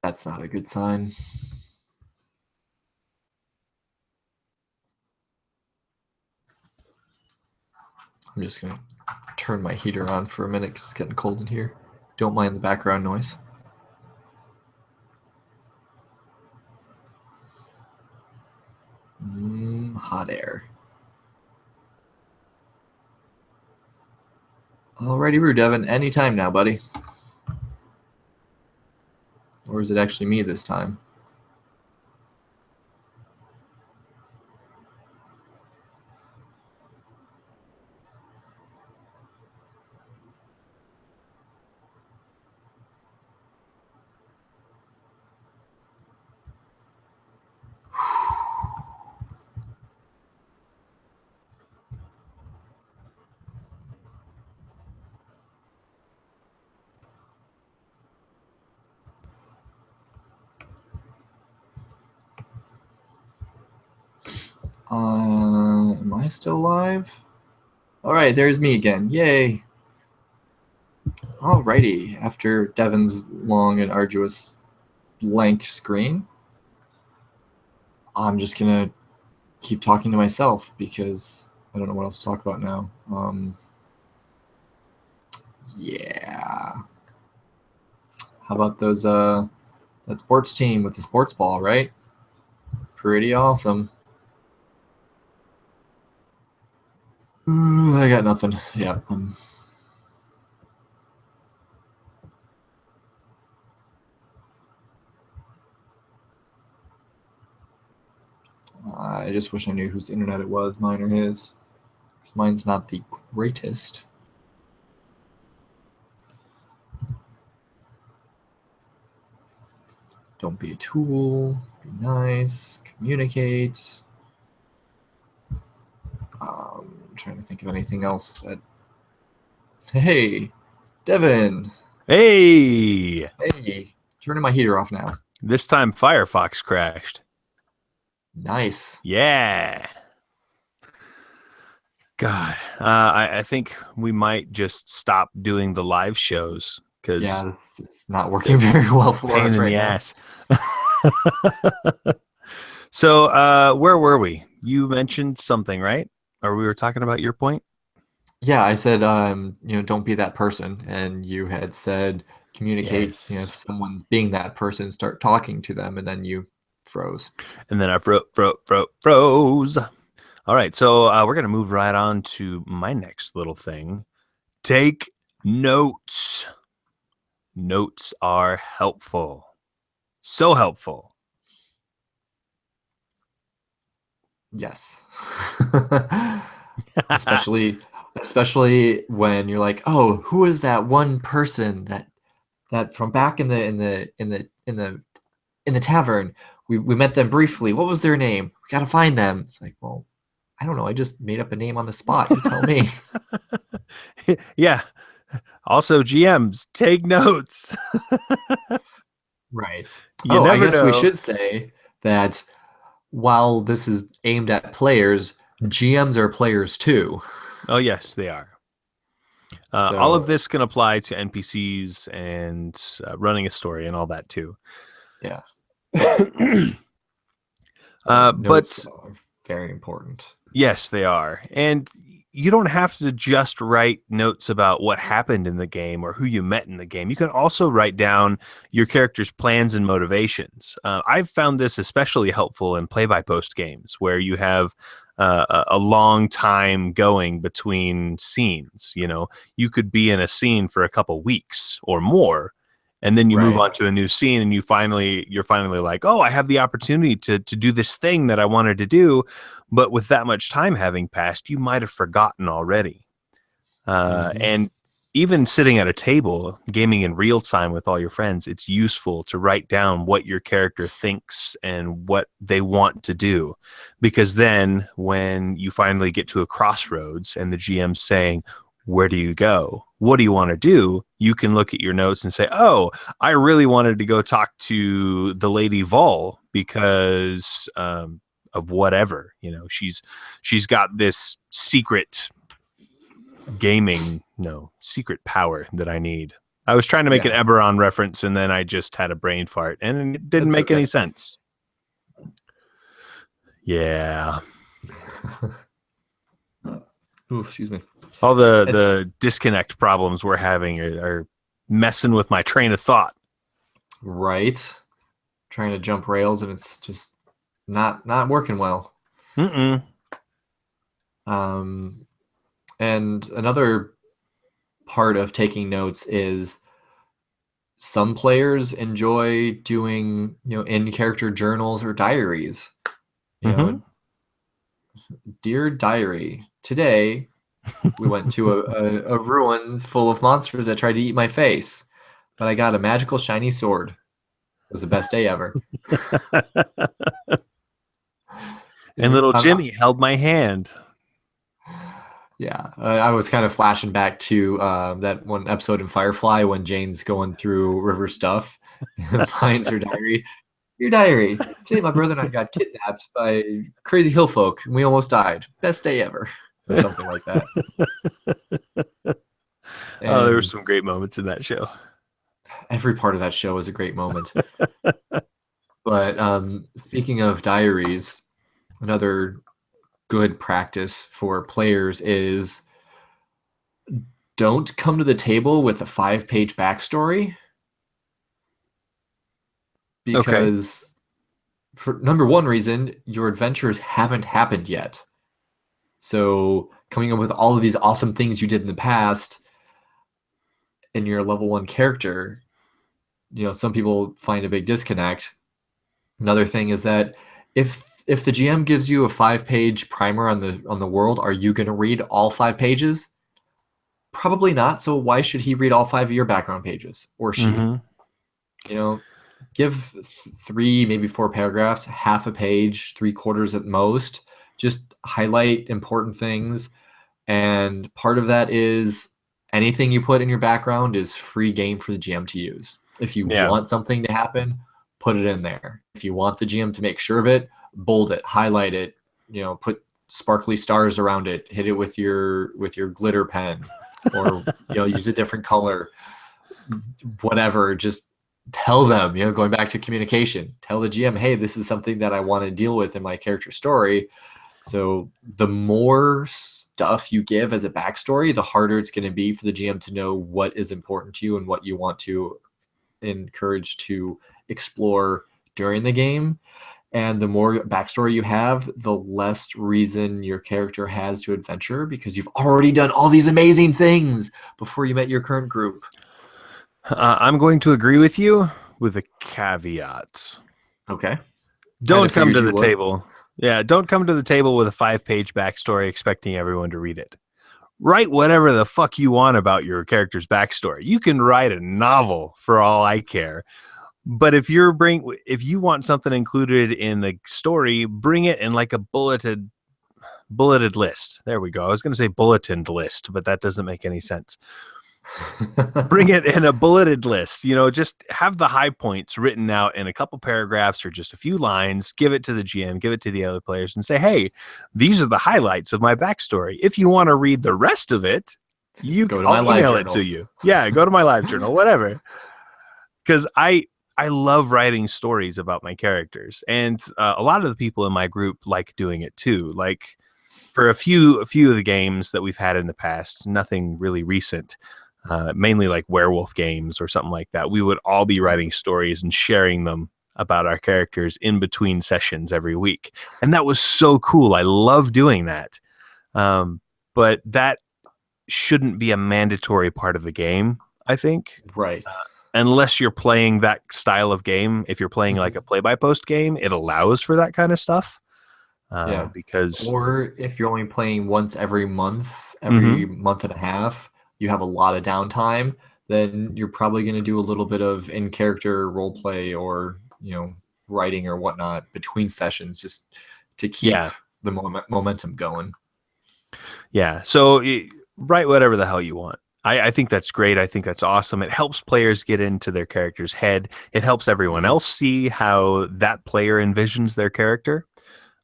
That's not a good sign. I'm just going to turn my heater on for a minute because it's getting cold in here. Don't mind the background noise. Hot air. Alrighty, Roo, Devin. Anytime now, buddy. Or is it actually me this time? Am I still live? All right, there's me again. Yay. Alrighty, after Devin's long and arduous blank screen, I'm just going to keep talking to myself because I don't know what else to talk about now. Yeah. How about those that sports team with the sports ball, right? Pretty awesome. I got nothing. Yeah. I just wish I knew whose internet it was, mine or his. Because mine's not the greatest. Don't be a tool. Be nice. Communicate. I'm trying to think of anything else that. Hey, Devin. Hey, Hey, turning my heater off now. this time Firefox crashed. Nice. Yeah. God, I think we might just stop doing the live shows because Yeah, this is not working very well for pain us in right the now. ass. So, where were we? You mentioned something, right? Or we were talking about your point? Yeah, I said, don't be that person, and you had said communicate. Yes. If someone's being that person, start talking to them, and then you froze. And then I froze. All right, so we're gonna move right on to my next little thing. Take notes. Notes are helpful. So helpful. Yes. especially when you're like, oh, who is that one person that from back in the tavern, we met them briefly. What was their name? We gotta find them. It's like, well, I don't know. I just made up a name on the spot. You tell me. Yeah. Also, GMs, take notes. Right. You I never guess know. we should say that while this is aimed at players, GMs are players too. Oh, yes, they are. All of this can apply to NPCs and running a story and all that too. Yeah. Notes But are very important. yes, they are. And you don't have to just write notes about what happened in the game or who you met in the game. You can also write down your character's plans and motivations. I've found this especially helpful in play-by-post games where you have a long time going between scenes. You know, you could be in a scene for a couple weeks or more, and then you move Right. on to a new scene, and you're finally like, oh, I have the opportunity to do this thing that I wanted to do. But with that much time having passed, you might have forgotten already. Mhm. And even sitting at a table, gaming in real time with all your friends, it's useful to write down what your character thinks and what they want to do. Because then when you finally get to a crossroads and the GM's saying, where do you go? What do you want to do? You can look at your notes and say, oh, I really wanted to go talk to the Lady Vol because of whatever. You know, she's got this secret secret power that I need. I was trying to make an Yeah, Eberron reference and then I just had a brain fart and it didn't that's make okay. any sense. Yeah. Ooh, excuse me. All the It's disconnect problems we're having are messing with my train of thought. right. Trying to jump rails and it's just not working well. Mm-mm. Um, and another part of taking notes is some players enjoy doing, in character journals or diaries. You Mm-hmm. know, dear diary, today we went to a ruin full of monsters that tried to eat my face, but I got a magical shiny sword. It was the best day ever. And Yeah, little Jimmy held my hand. yeah, I was kind of flashing back to that one episode in Firefly when Jane's going through River's stuff and finds her diary. Your diary. Today, my brother and I got kidnapped by crazy hill folk, and we almost died. Best day ever, or something like that. Oh, there were And some great moments in that show. every part of that show was a great moment. But speaking of diaries, another good practice for players is don't come to the table with a 5-page backstory Okay. because, for number one reason, your adventures haven't happened yet. So coming up with all of these awesome things you did in the past in your level 1 character, some people find a big disconnect. Another thing is that if the GM gives you a 5-page primer on the world, are you going to read all 5 pages? Probably not. So why should he read all 5 of your background pages, or she? Mm-hmm. Give 3, maybe 4 paragraphs, half a page, 3/4 at most. Just highlight important things. And part of that is anything you put in your background is free game for the GM to use. If you Yeah. want something to happen, put it in there. If you want the GM to make sure of it, bold it, highlight it, put sparkly stars around it, hit it with your glitter pen, or use a different color. Whatever, just tell them, going back to communication, tell the GM, hey, this is something that I want to deal with in my character story. So the more stuff you give as a backstory, the harder it's going to be for the GM to know what is important to you and what you want to encourage to explore during the game. And the more backstory you have, the less reason your character has to adventure because you've already done all these amazing things before you met your current group. I'm going to agree with you with a caveat. Okay. Don't come Figured to you the would. table. Yeah, don't come to the table with a 5-page backstory expecting everyone to read it. Write whatever the fuck you want about your character's backstory. You can write a novel for all I care. But if you want something included in the story, bring it in like a bulleted list. There we go. I was going to say bulletined list, but that doesn't make any sense. Bring it in a bulleted list. Just have the high points written out in a couple paragraphs or just a few lines. Give it to the GM, give it to the other players, and say, hey, these are the highlights of my backstory. If you want to read the rest of it, Go to I'll my live email it journal. to you. Yeah, go to my live journal, whatever. Because I I love writing stories about my characters, and a lot of the people in my group like doing it too. Like for a few of the games that we've had in the past, nothing really recent, mainly like werewolf games or something like that. We would all be writing stories and sharing them about our characters in between sessions every week, and that was so cool. I love doing that, but that shouldn't be a mandatory part of the game, I think. Right. Unless you're playing that style of game. If you're playing like a play-by-post game, it allows for that kind of stuff. Yeah. Because Or if you're only playing once every month, every month and a half, you have a lot of downtime, then you're probably going to do a little bit of in-character role play or, writing or whatnot between sessions just to keep the momentum going. Yeah. So write whatever the hell you want. I think that's great. I think that's awesome. It helps players get into their character's head. It helps everyone else see how that player envisions their character.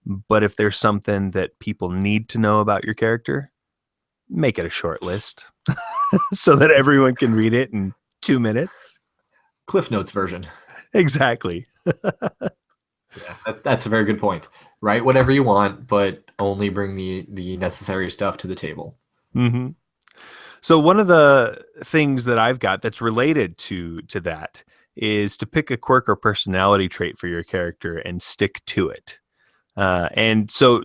But if there's something that people need to know about your character, make it a short list so that everyone can read it in 2 minutes. Cliff Notes version. Exactly. Yeah, that's a very good point. Write whatever you want, but only bring the necessary stuff to the table. Mm-hmm. So one of the things that I've got that's related to that is to pick a quirk or personality trait for your character and stick to it. And so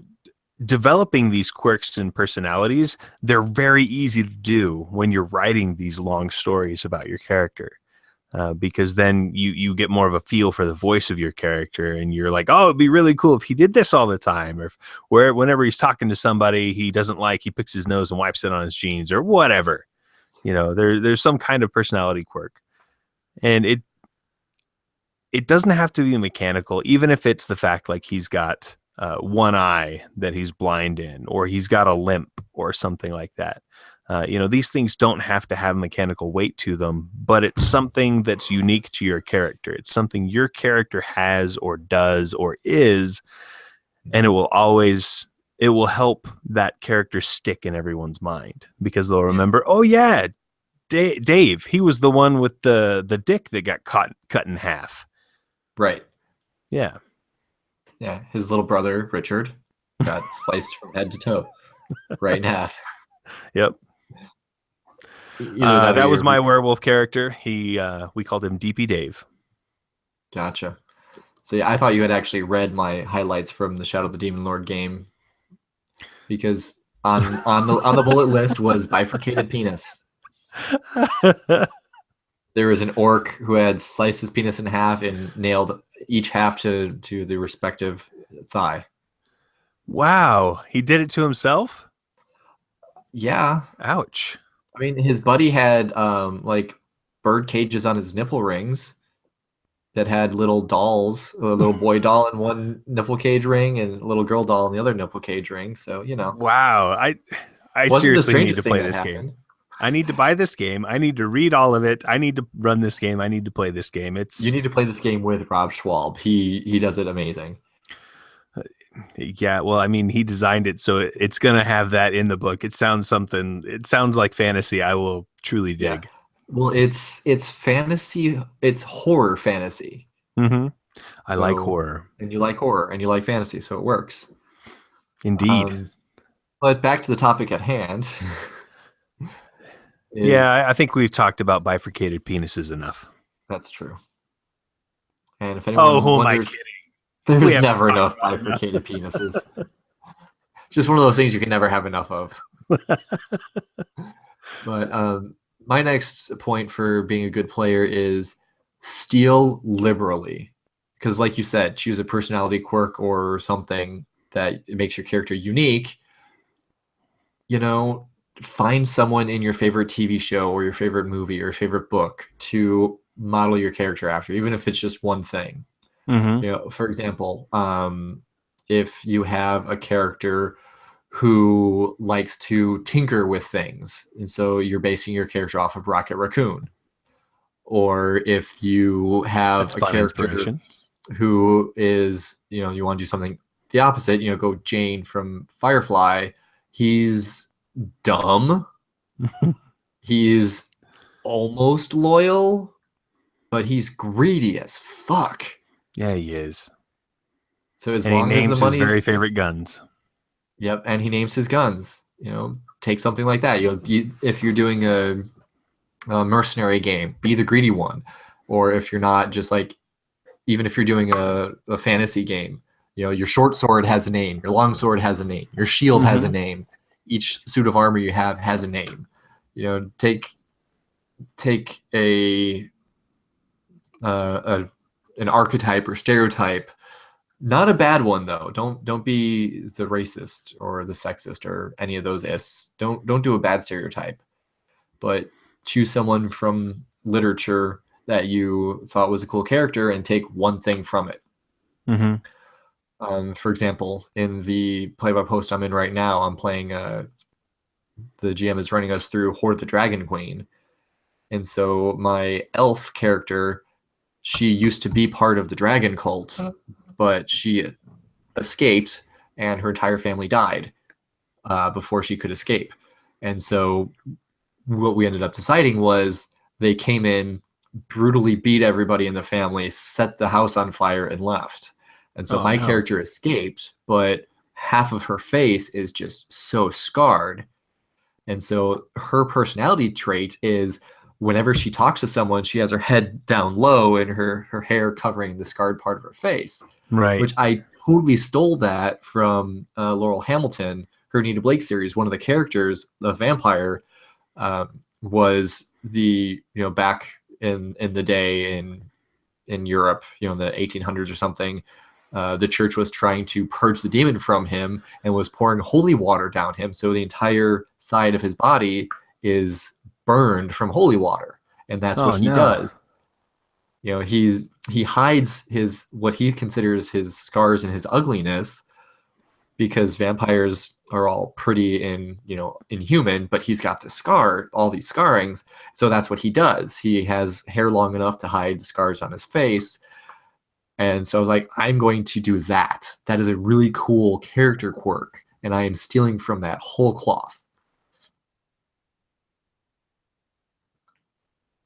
developing these quirks and personalities, they're very easy to do when you're writing these long stories about your character. Because then you get more of a feel for the voice of your character, and you're like, oh, it'd be really cool if he did this all the time, or whenever he's talking to somebody he doesn't like, he picks his nose and wipes it on his jeans, or whatever. There's some kind of personality quirk, and it doesn't have to be mechanical, even if it's the fact like he's got one eye that he's blind in, or he's got a limp or something like that. These things don't have to have mechanical weight to them, but it's something that's unique to your character. It's something your character has or does or is, and it will help that character stick in everyone's mind because they'll remember, oh yeah, Dave, he was the one with the dick that got cut in half. Right. Yeah. Yeah. His little brother, Richard, got sliced from head to toe, right in half. Yep. That was my werewolf character. We called him DP Dave. Gotcha. See, I thought you had actually read my highlights from the Shadow of the Demon Lord game, because on the bullet list was bifurcated penis. There was an orc who had sliced his penis in half and nailed each half to the respective thigh. Wow, he did it to himself? Yeah. Ouch. I mean, his buddy had like bird cages on his nipple rings that had little dolls, a little boy doll in one nipple cage ring and a little girl doll in the other nipple cage ring. So, Wow. I seriously need to play this game. I need to buy this game. I need to read all of it. I need to run this game. I need to play this game. You need to play this game with Rob Schwalb. He does it amazing. Yeah, well, I mean, he designed it, so it's going to have that in the book. It sounds like fantasy. I will truly dig. Yeah. Well, it's fantasy. It's horror fantasy. Mm-hmm. I like horror. And you like horror, and you like fantasy, so it works. Indeed. But back to the topic at hand. Yeah, I think we've talked about bifurcated penises enough. That's true. And if anyone wonders, am I kidding? There's never enough bifurcated penises. It's just one of those things you can never have enough of. But my next point for being a good player is steal liberally. Because like you said, choose a personality quirk or something that makes your character unique. Find someone in your favorite TV show or your favorite movie or your favorite book to model your character after, even if it's just one thing. Mm-hmm. For example, if you have a character who likes to tinker with things, and so you're basing your character off of Rocket Raccoon, or if you have a character who is, you want to do something the opposite, go Jane from Firefly. He's dumb. He's almost loyal, but he's greedy as fuck. Yeah, he is. So as And he long as the names his very money's favorite guns. Yep, and he names his guns. Take something like that. If you're doing a mercenary game, be the greedy one. Or if you're not, just like, even if you're doing a fantasy game, your short sword has a name, your long sword has a name, your shield has a name, each suit of armor you have has a name. Take an archetype or stereotype. Not a bad one though. Don't be the racist or the sexist or any of those ists. Don't do a bad stereotype, but choose someone from literature that you thought was a cool character and take one thing from it. For example, in the play-by-post I'm in right now, I'm playing. The GM is running us through Horde the Dragon Queen, and so my elf character, she used to be part of the dragon cult, but she escaped, and her entire family died before she could escape. And so what we ended up deciding was they came in, brutally beat everybody in the family, set the house on fire, and left. And so my character escaped, but half of her face is just so scarred. And so her personality trait is whenever she talks to someone, she has her head down low and her hair covering the scarred part of her face. Right. Which I totally stole that from Laurel Hamilton, her Anita Blake series. One of the characters, the vampire, was back in the day in Europe, in the 1800s or something. The church was trying to purge the demon from him and was pouring holy water down him. So the entire side of his body is burned from holy water. And that's what he does. He hides what he considers his scars and his ugliness, because vampires are all pretty and inhuman, but he's got all these scarrings. So that's what he does. He has hair long enough to hide the scars on his face. And so I was like, I'm going to do that. That is a really cool character quirk, and I am stealing from that whole cloth.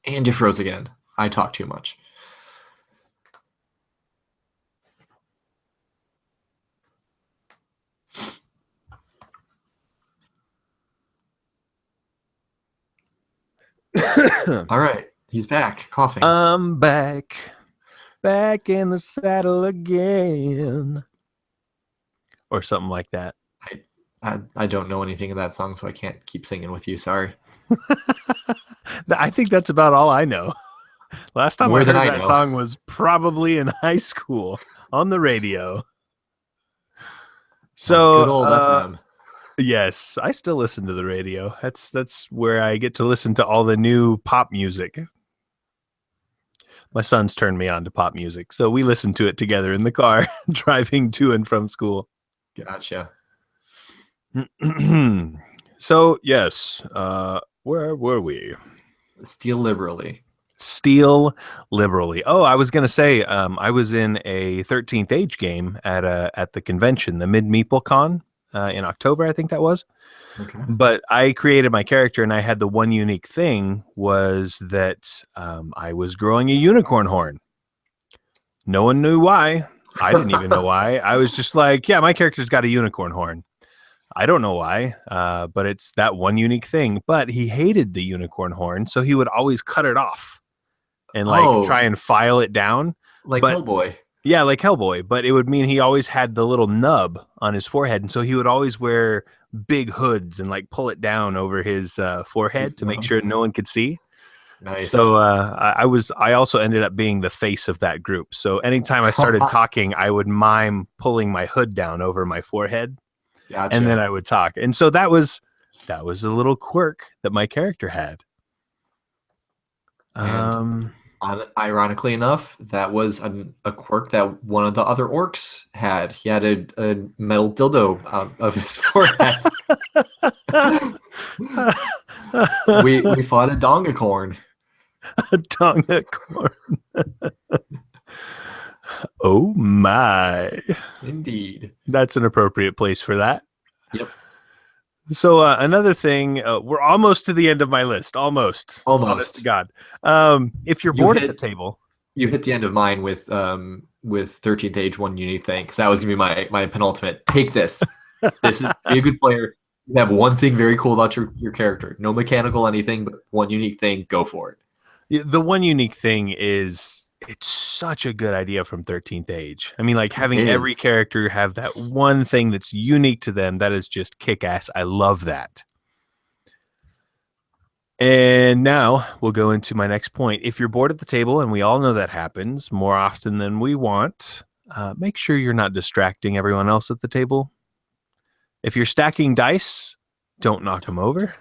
And you froze again. I talk too much. All right. He's back, coughing. I'm back in the saddle again. Or something like that. I don't know anything of that song, so I can't keep singing with you. Sorry. I think that's about all I know. Last time I heard that song was probably in high school on the radio. So good old FM. Yes, I still listen to the radio. That's where I get to listen to all the new pop music. My son's turned me on to pop music, so we listen to it together in the car driving to and from school. Gotcha. So, yes, where were we? Steal liberally. Oh, I was going to say, I was in a 13th Age game at the convention, the Mid-Meeple Con in October, I think that was. Okay. But I created my character, and I had the one unique thing was that I was growing a unicorn horn. No one knew why. I didn't even know why. I was just like, yeah, my character's got a unicorn horn. I don't know why, but it's that one unique thing. But he hated the unicorn horn, so he would always cut it off and try and file it down. Hellboy. Yeah, like Hellboy. But it would mean he always had the little nub on his forehead. And so he would always wear big hoods and pull it down over his forehead to make sure no one could see. Nice. So I also ended up being the face of that group. So anytime I started talking, I would mime pulling my hood down over my forehead. Gotcha. And then I would talk. And so that was a little quirk that my character had. Ironically enough, that was a quirk that one of the other orcs had. He had a metal dildo of his forehead. we fought a dongacorn. A dongacorn. Oh my. Indeed. That's an appropriate place for that. Yep. So another thing, we're almost to the end of my list. Almost. Honest to Almost. God. If you're You bored at the hit table, you hit the end of mine with 13th age one unique thing, because that was gonna be my penultimate. Take this. This is be a good player. You have one thing very cool about your character. No mechanical anything, but one unique thing. Go for it. the one unique thing is it's such a good idea from 13th age. I mean, like It having every is. character have that one thing that's unique to them. That is just kick ass. I love that. And now we'll go into my next point. If you're bored at the table, and we all know that happens more often than we want, make sure you're not distracting everyone else at the table. If you're stacking dice, don't knock them over.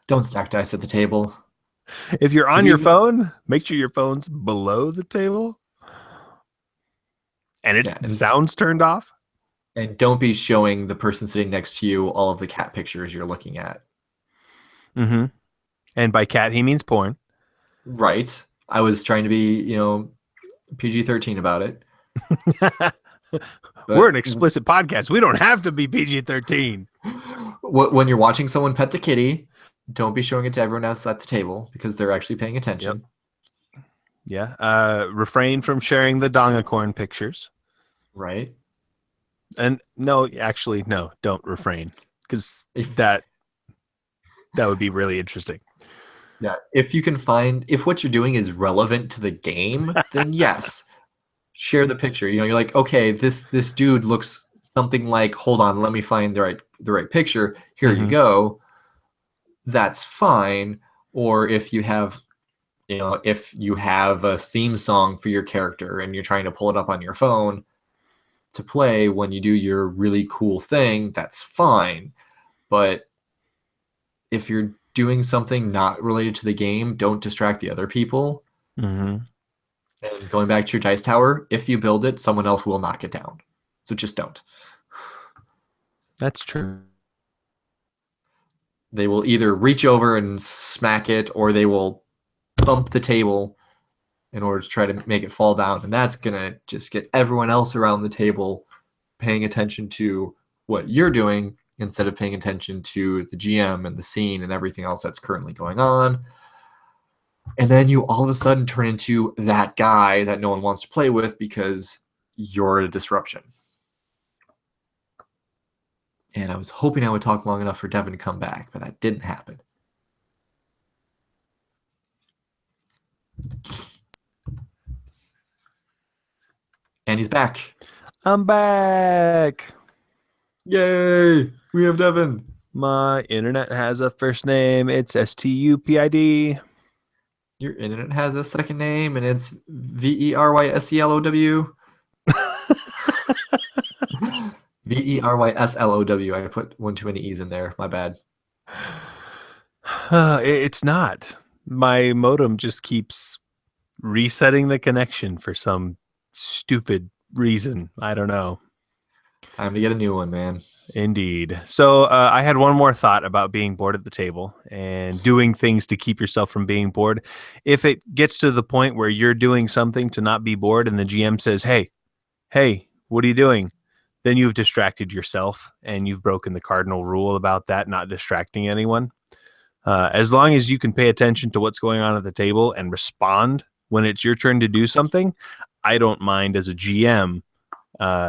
Don't stack dice at the table. If you're on Because your even phone, make sure your phone's below the table and it yeah, sounds turned off. and don't be showing the person sitting next to you all of the cat pictures you're looking at. Mm-hmm. And by cat, he means porn. Right. I was trying to be, PG-13 about it. We're an But explicit podcast. We don't have to be PG-13. when you're watching someone pet the kitty, don't be showing it to everyone else at the table because they're actually paying attention. Yep. Yeah. Refrain from sharing the dongacorn pictures. Right. And no, actually, no, don't refrain because If that would be really interesting. yeah, if you can find if what you're doing is relevant to the game, then yes, share the picture. You're like, okay, this dude looks something like. Hold on, let me find the right picture. Here you Mhm. go. That's fine. Or if you have a theme song for your character and you're trying to pull it up on your phone to play when you do your really cool thing, that's fine. But if you're doing something not related to the game, don't distract the other people. Mhm. And going back to your dice tower, if you build it, someone else will knock it down. So just don't. That's true. They will either reach over and smack it or they will bump the table in order to try to make it fall down. And that's going to just get everyone else around the table paying attention to what you're doing instead of paying attention to the GM and the scene and everything else that's currently going on. And then you all of a sudden turn into that guy that no one wants to play with because you're a disruption. And I was hoping I would talk long enough for Devin to come back, but that didn't happen. And he's back. I'm back. Yay! We have Devin. My internet has a first name. It's STUPID. Your internet has a second name, and it's VERYSELOW. VERYSLOW. I put one too many E's in there. My bad. It's not. My modem just keeps resetting the connection for some stupid reason. I don't know. Time to get a new one, man. Indeed. So I had one more thought about being bored at the table and doing things to keep yourself from being bored. If it gets to the point where you're doing something to not be bored and the GM says, hey, what are you doing? Then you've distracted yourself and you've broken the cardinal rule about that, not distracting anyone. As long as you can pay attention to what's going on at the table and respond when it's your turn to do something, I don't mind as a GM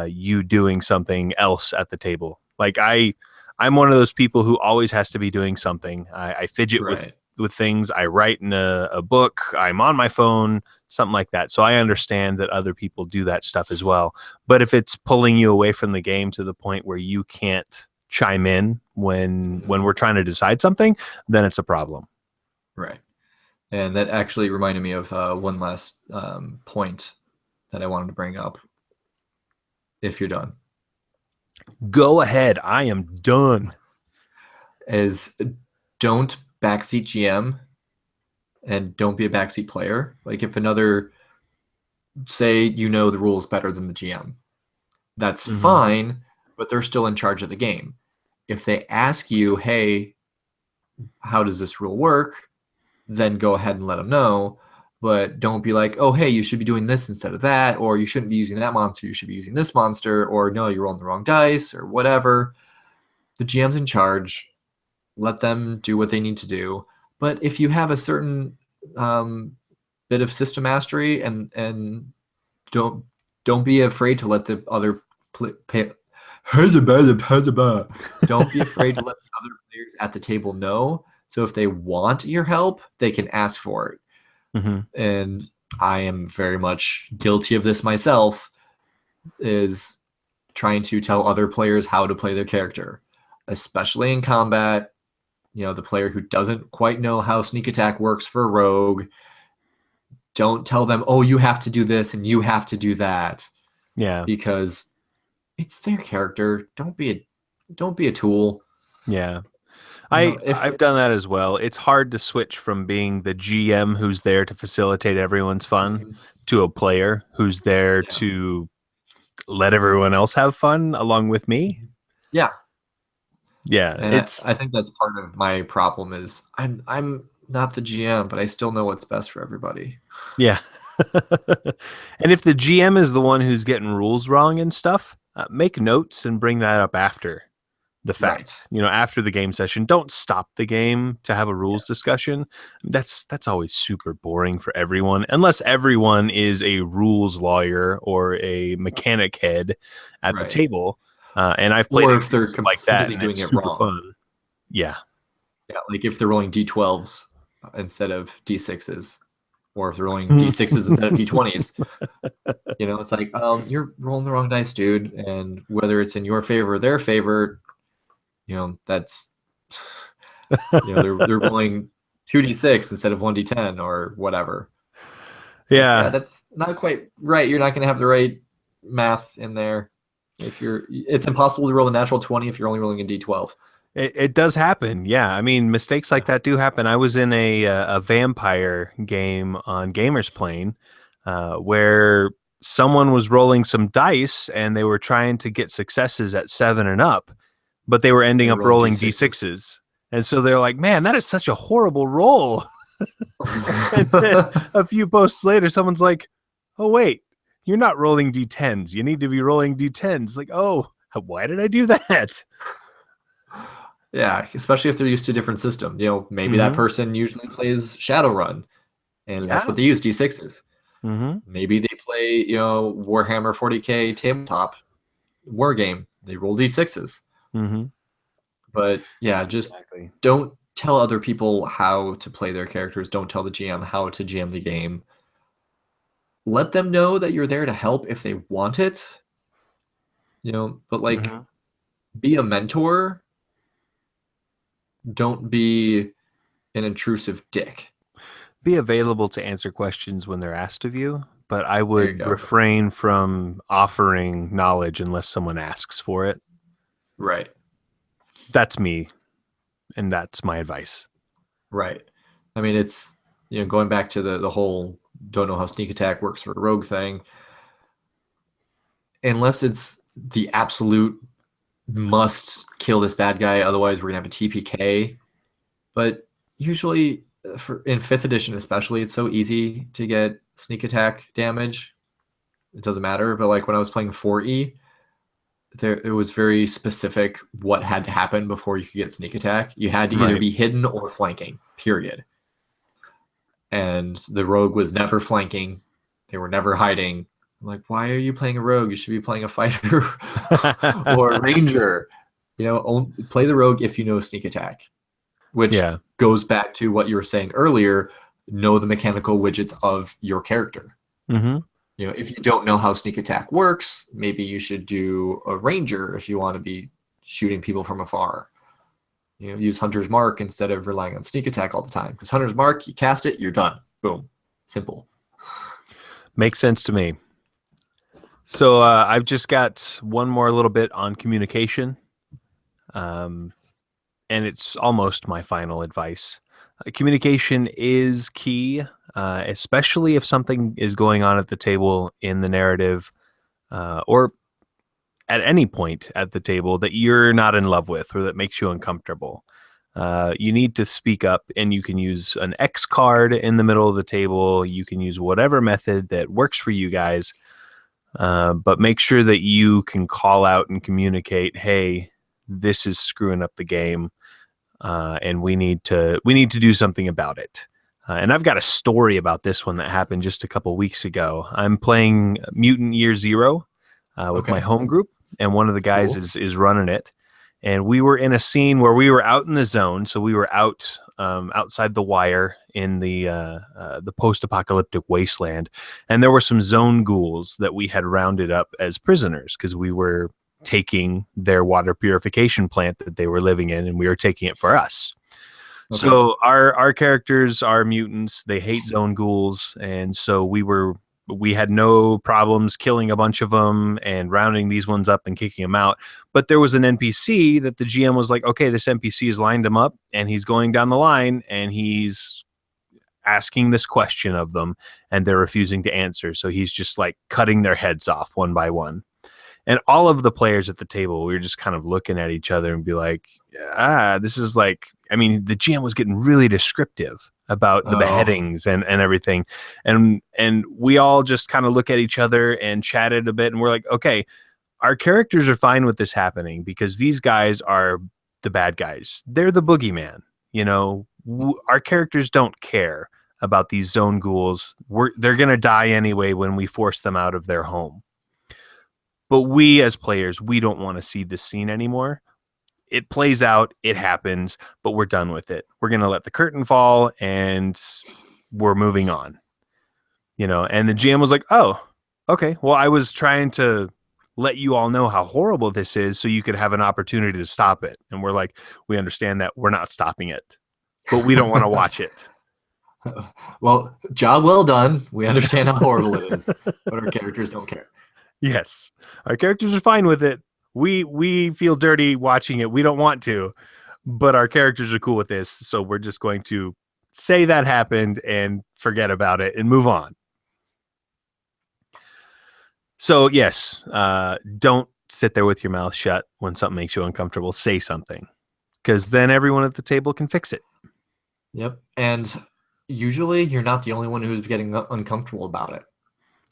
you doing something else at the table. Like I'm one of those people who always has to be doing something. I fidget Right. with things. I write in a book. I'm on my phone, something like that. So I understand that other people do that stuff as well. But if it's pulling you away from the game to the point where you can't chime in when we're trying to decide something, then it's a problem. Right. And that actually reminded me of one last point that I wanted to bring up. If you're done. Go ahead. I am done. Is don't backseat GM and don't be a backseat player. Like if another, say, the rules better than the GM, that's fine, but they're still in charge of the game. If they ask you, hey, how does this rule work? Then go ahead and let them know. But don't be like, oh, hey, you should be doing this instead of that, or you shouldn't be using that monster, you should be using this monster, or no, you're rolling the wrong dice, or whatever. the GM's in charge. Let them do what they need to do. But if you have a certain bit of system mastery, and don't be afraid to let the other don't be afraid to let the other players at the table know. So if they want your help, they can ask for it. And I am very much guilty of this myself, is trying to tell other players how to play their character, especially in combat. The player who doesn't quite know how sneak attack works for a rogue, don't tell them, oh, you have to do this and you have to do that. Yeah. Because it's their character. Don't be a tool. Yeah. I've done that as well. It's hard to switch from being the GM who's there to facilitate everyone's fun to a player who's there to let everyone else have fun along with me. Yeah. Yeah. And I think that's part of my problem is I'm not the GM, but I still know what's best for everybody. Yeah. And if the GM is the one who's getting rules wrong and stuff, make notes and bring that up after the fact. Right. After the game session. Don't stop the game to have a rules discussion. That's always super boring for everyone, unless everyone is a rules lawyer or a mechanic head at the table. And I've played, or if they're like that, doing it super wrong. Fun. Yeah. Yeah, like if they're rolling D12s instead of D6s, or if they're rolling D6s instead of D20s. It's like, you're rolling the wrong dice, dude. And whether it's in your favor or their favor, that's they're rolling 2d6 instead of 1d10 or whatever. Yeah, that's not quite right. You're not going to have the right math in there. It's impossible to roll a natural 20 if you're only rolling a d12. It does happen. Yeah, I mean, mistakes like that do happen. I was in a vampire game on Gamers Plane where someone was rolling some dice and they were trying to get successes at 7 and up, but they were ending up rolling D6s. And so they're like, man, that is such a horrible roll. And then a few posts later, someone's like, oh, wait, you're not rolling D10s. You need to be rolling D10s. Like, oh, why did I do that? Yeah, especially if they're used to a different system. Maybe that person usually plays Shadowrun, and that's what they use, D6s. Maybe they play, Warhammer 40K tabletop war game. They roll D6s. But yeah, just don't tell other people how to play their characters. Don't tell the GM how to GM the game. Let them know that you're there to help if they want it. But be a mentor. Don't be an intrusive dick. Be available to answer questions when they're asked of you, but I would refrain from offering knowledge unless someone asks for it. Right. That's me, and that's my advice. Right. I mean, it's, going back to the whole don't know how sneak attack works for a rogue thing. Unless it's the absolute must kill this bad guy, otherwise we're gonna have a TPK. But usually, in 5th edition especially, it's so easy to get sneak attack damage. It doesn't matter. But like when I was playing 4E, it was very specific what had to happen before you could get sneak attack. You had to either be hidden or flanking, period. And the rogue was never flanking. They were never hiding. I'm like, why are you playing a rogue? You should be playing a fighter or a ranger. Play the rogue if you know sneak attack, which goes back to what you were saying earlier. Know the mechanical widgets of your character. If you don't know how sneak attack works, maybe you should do a ranger if you want to be shooting people from afar. Use Hunter's Mark instead of relying on sneak attack all the time. Because Hunter's Mark, you cast it, you're done. Boom. Simple. Makes sense to me. So I've just got one more little bit on communication. And it's almost my final advice. Communication is key, especially if something is going on at the table in the narrative or at any point at the table that you're not in love with or that makes you uncomfortable. You need to speak up, and you can use an X card in the middle of the table. You can use whatever method that works for you guys, but make sure that you can call out and communicate, hey, this is screwing up the game, and we need to do something about it. And I've got a story about this one that happened just a couple weeks ago. I'm playing Mutant Year Zero with my home group, and one of the guys is running it. And we were in a scene where we were out in the zone, so we were out outside the wire in the post-apocalyptic wasteland, and there were some zone ghouls that we had rounded up as prisoners because we were taking their water purification plant that they were living in, and we were taking it for us. Okay. So our characters are mutants. They hate zone ghouls, and so we had no problems killing a bunch of them and rounding these ones up and kicking them out. But there was an NPC that the GM was like, okay, this NPC has lined them up, and he's going down the line, and he's asking this question of them, and they're refusing to answer. So he's just like cutting their heads off one by one. And all of the players at the table, we were just kind of looking at each other and be like, this is like, I mean, the GM was getting really descriptive about the beheadings and everything. And we all just kind of look at each other and chatted a bit. And we're like, okay, our characters are fine with this happening because these guys are the bad guys. They're the boogeyman. You know, our characters don't care about these zone ghouls. They're going to die anyway when we force them out of their home. But we as players, we don't want to see this scene anymore. It plays out, it happens, but we're done with it. We're going to let the curtain fall and we're moving on. You know, and the GM was like, oh, okay. Well, I was trying to let you all know how horrible this is so you could have an opportunity to stop it. And we're like, we understand that we're not stopping it, but we don't want to watch it. Well, job well done. We understand how horrible it is, but our characters don't care. Yes, our characters are fine with it. We feel dirty watching it. We don't want to, but our characters are cool with this. So we're just going to say that happened and forget about it and move on. So yes, don't sit there with your mouth shut when something makes you uncomfortable. Say something, because then everyone at the table can fix it. Yep, and usually you're not the only one who's getting uncomfortable about it.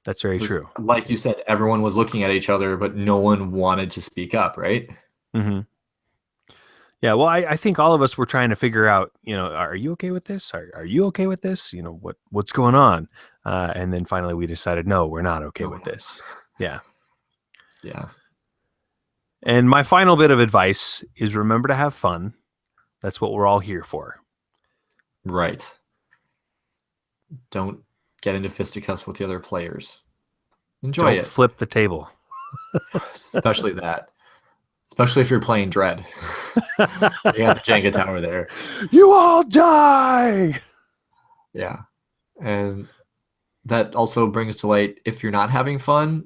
That's very true. Like you said, everyone was looking at each other, but no one wanted to speak up, right? Mm-hmm. Yeah, well, I think all of us were trying to figure out, you know, are you okay with this? Are you okay with this? You know, what's going on? And then finally we decided, no, we're not okay with this. Yeah. Yeah. And my final bit of advice is remember to have fun. That's what we're all here for. Right. Don't get into fisticuffs with the other players. Enjoy it. Don't flip the table. Especially that. Especially if you're playing Dread. You got the Jenga tower there. You all die! Yeah. And that also brings to light, if you're not having fun,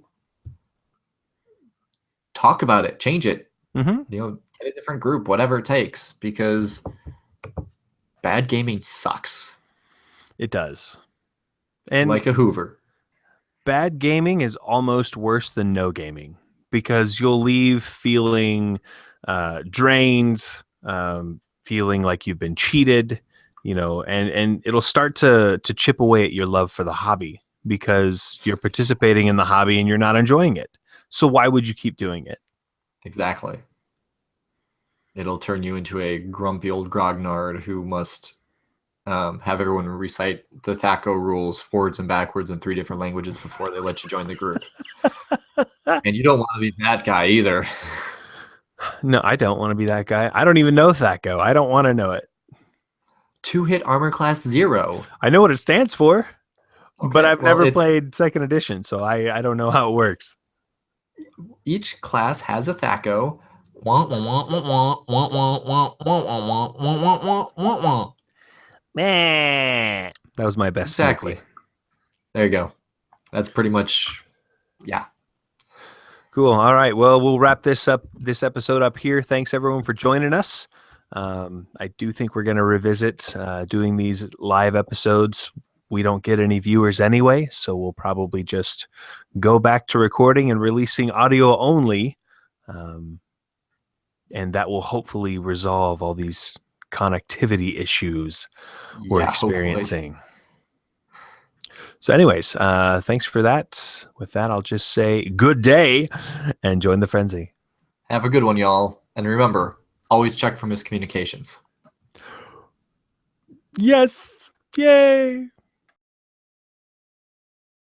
talk about it. Change it. Mm-hmm. You know, get a different group, whatever it takes, because bad gaming sucks. It does. And like a Hoover. Bad gaming is almost worse than no gaming because you'll leave feeling drained, feeling like you've been cheated, you know, and it'll start to chip away at your love for the hobby because you're participating in the hobby and you're not enjoying it. So why would you keep doing it? Exactly. It'll turn you into a grumpy old grognard who must have everyone recite the THACO rules forwards and backwards in 3 different languages before they let you join the group. And you don't want to be that guy either. No, I don't want to be that guy. I don't even know THACO. I don't want to know it. 2-hit armor class 0. I know what it stands for, okay, but I've never played 2nd edition, so I don't know how it works. Each class has a THACO. That was my best. Exactly. Snippy. There you go. That's pretty much, yeah. Cool. All right. Well, we'll wrap this episode up here. Thanks everyone for joining us. I do think we're going to revisit doing these live episodes. We don't get any viewers anyway, so we'll probably just go back to recording and releasing audio only. And that will hopefully resolve all these connectivity issues we're experiencing. Hopefully. So anyways, thanks for that. With that, I'll just say good day and join the frenzy. Have a good one, y'all. And remember, always check for miscommunications. Yes. Yay.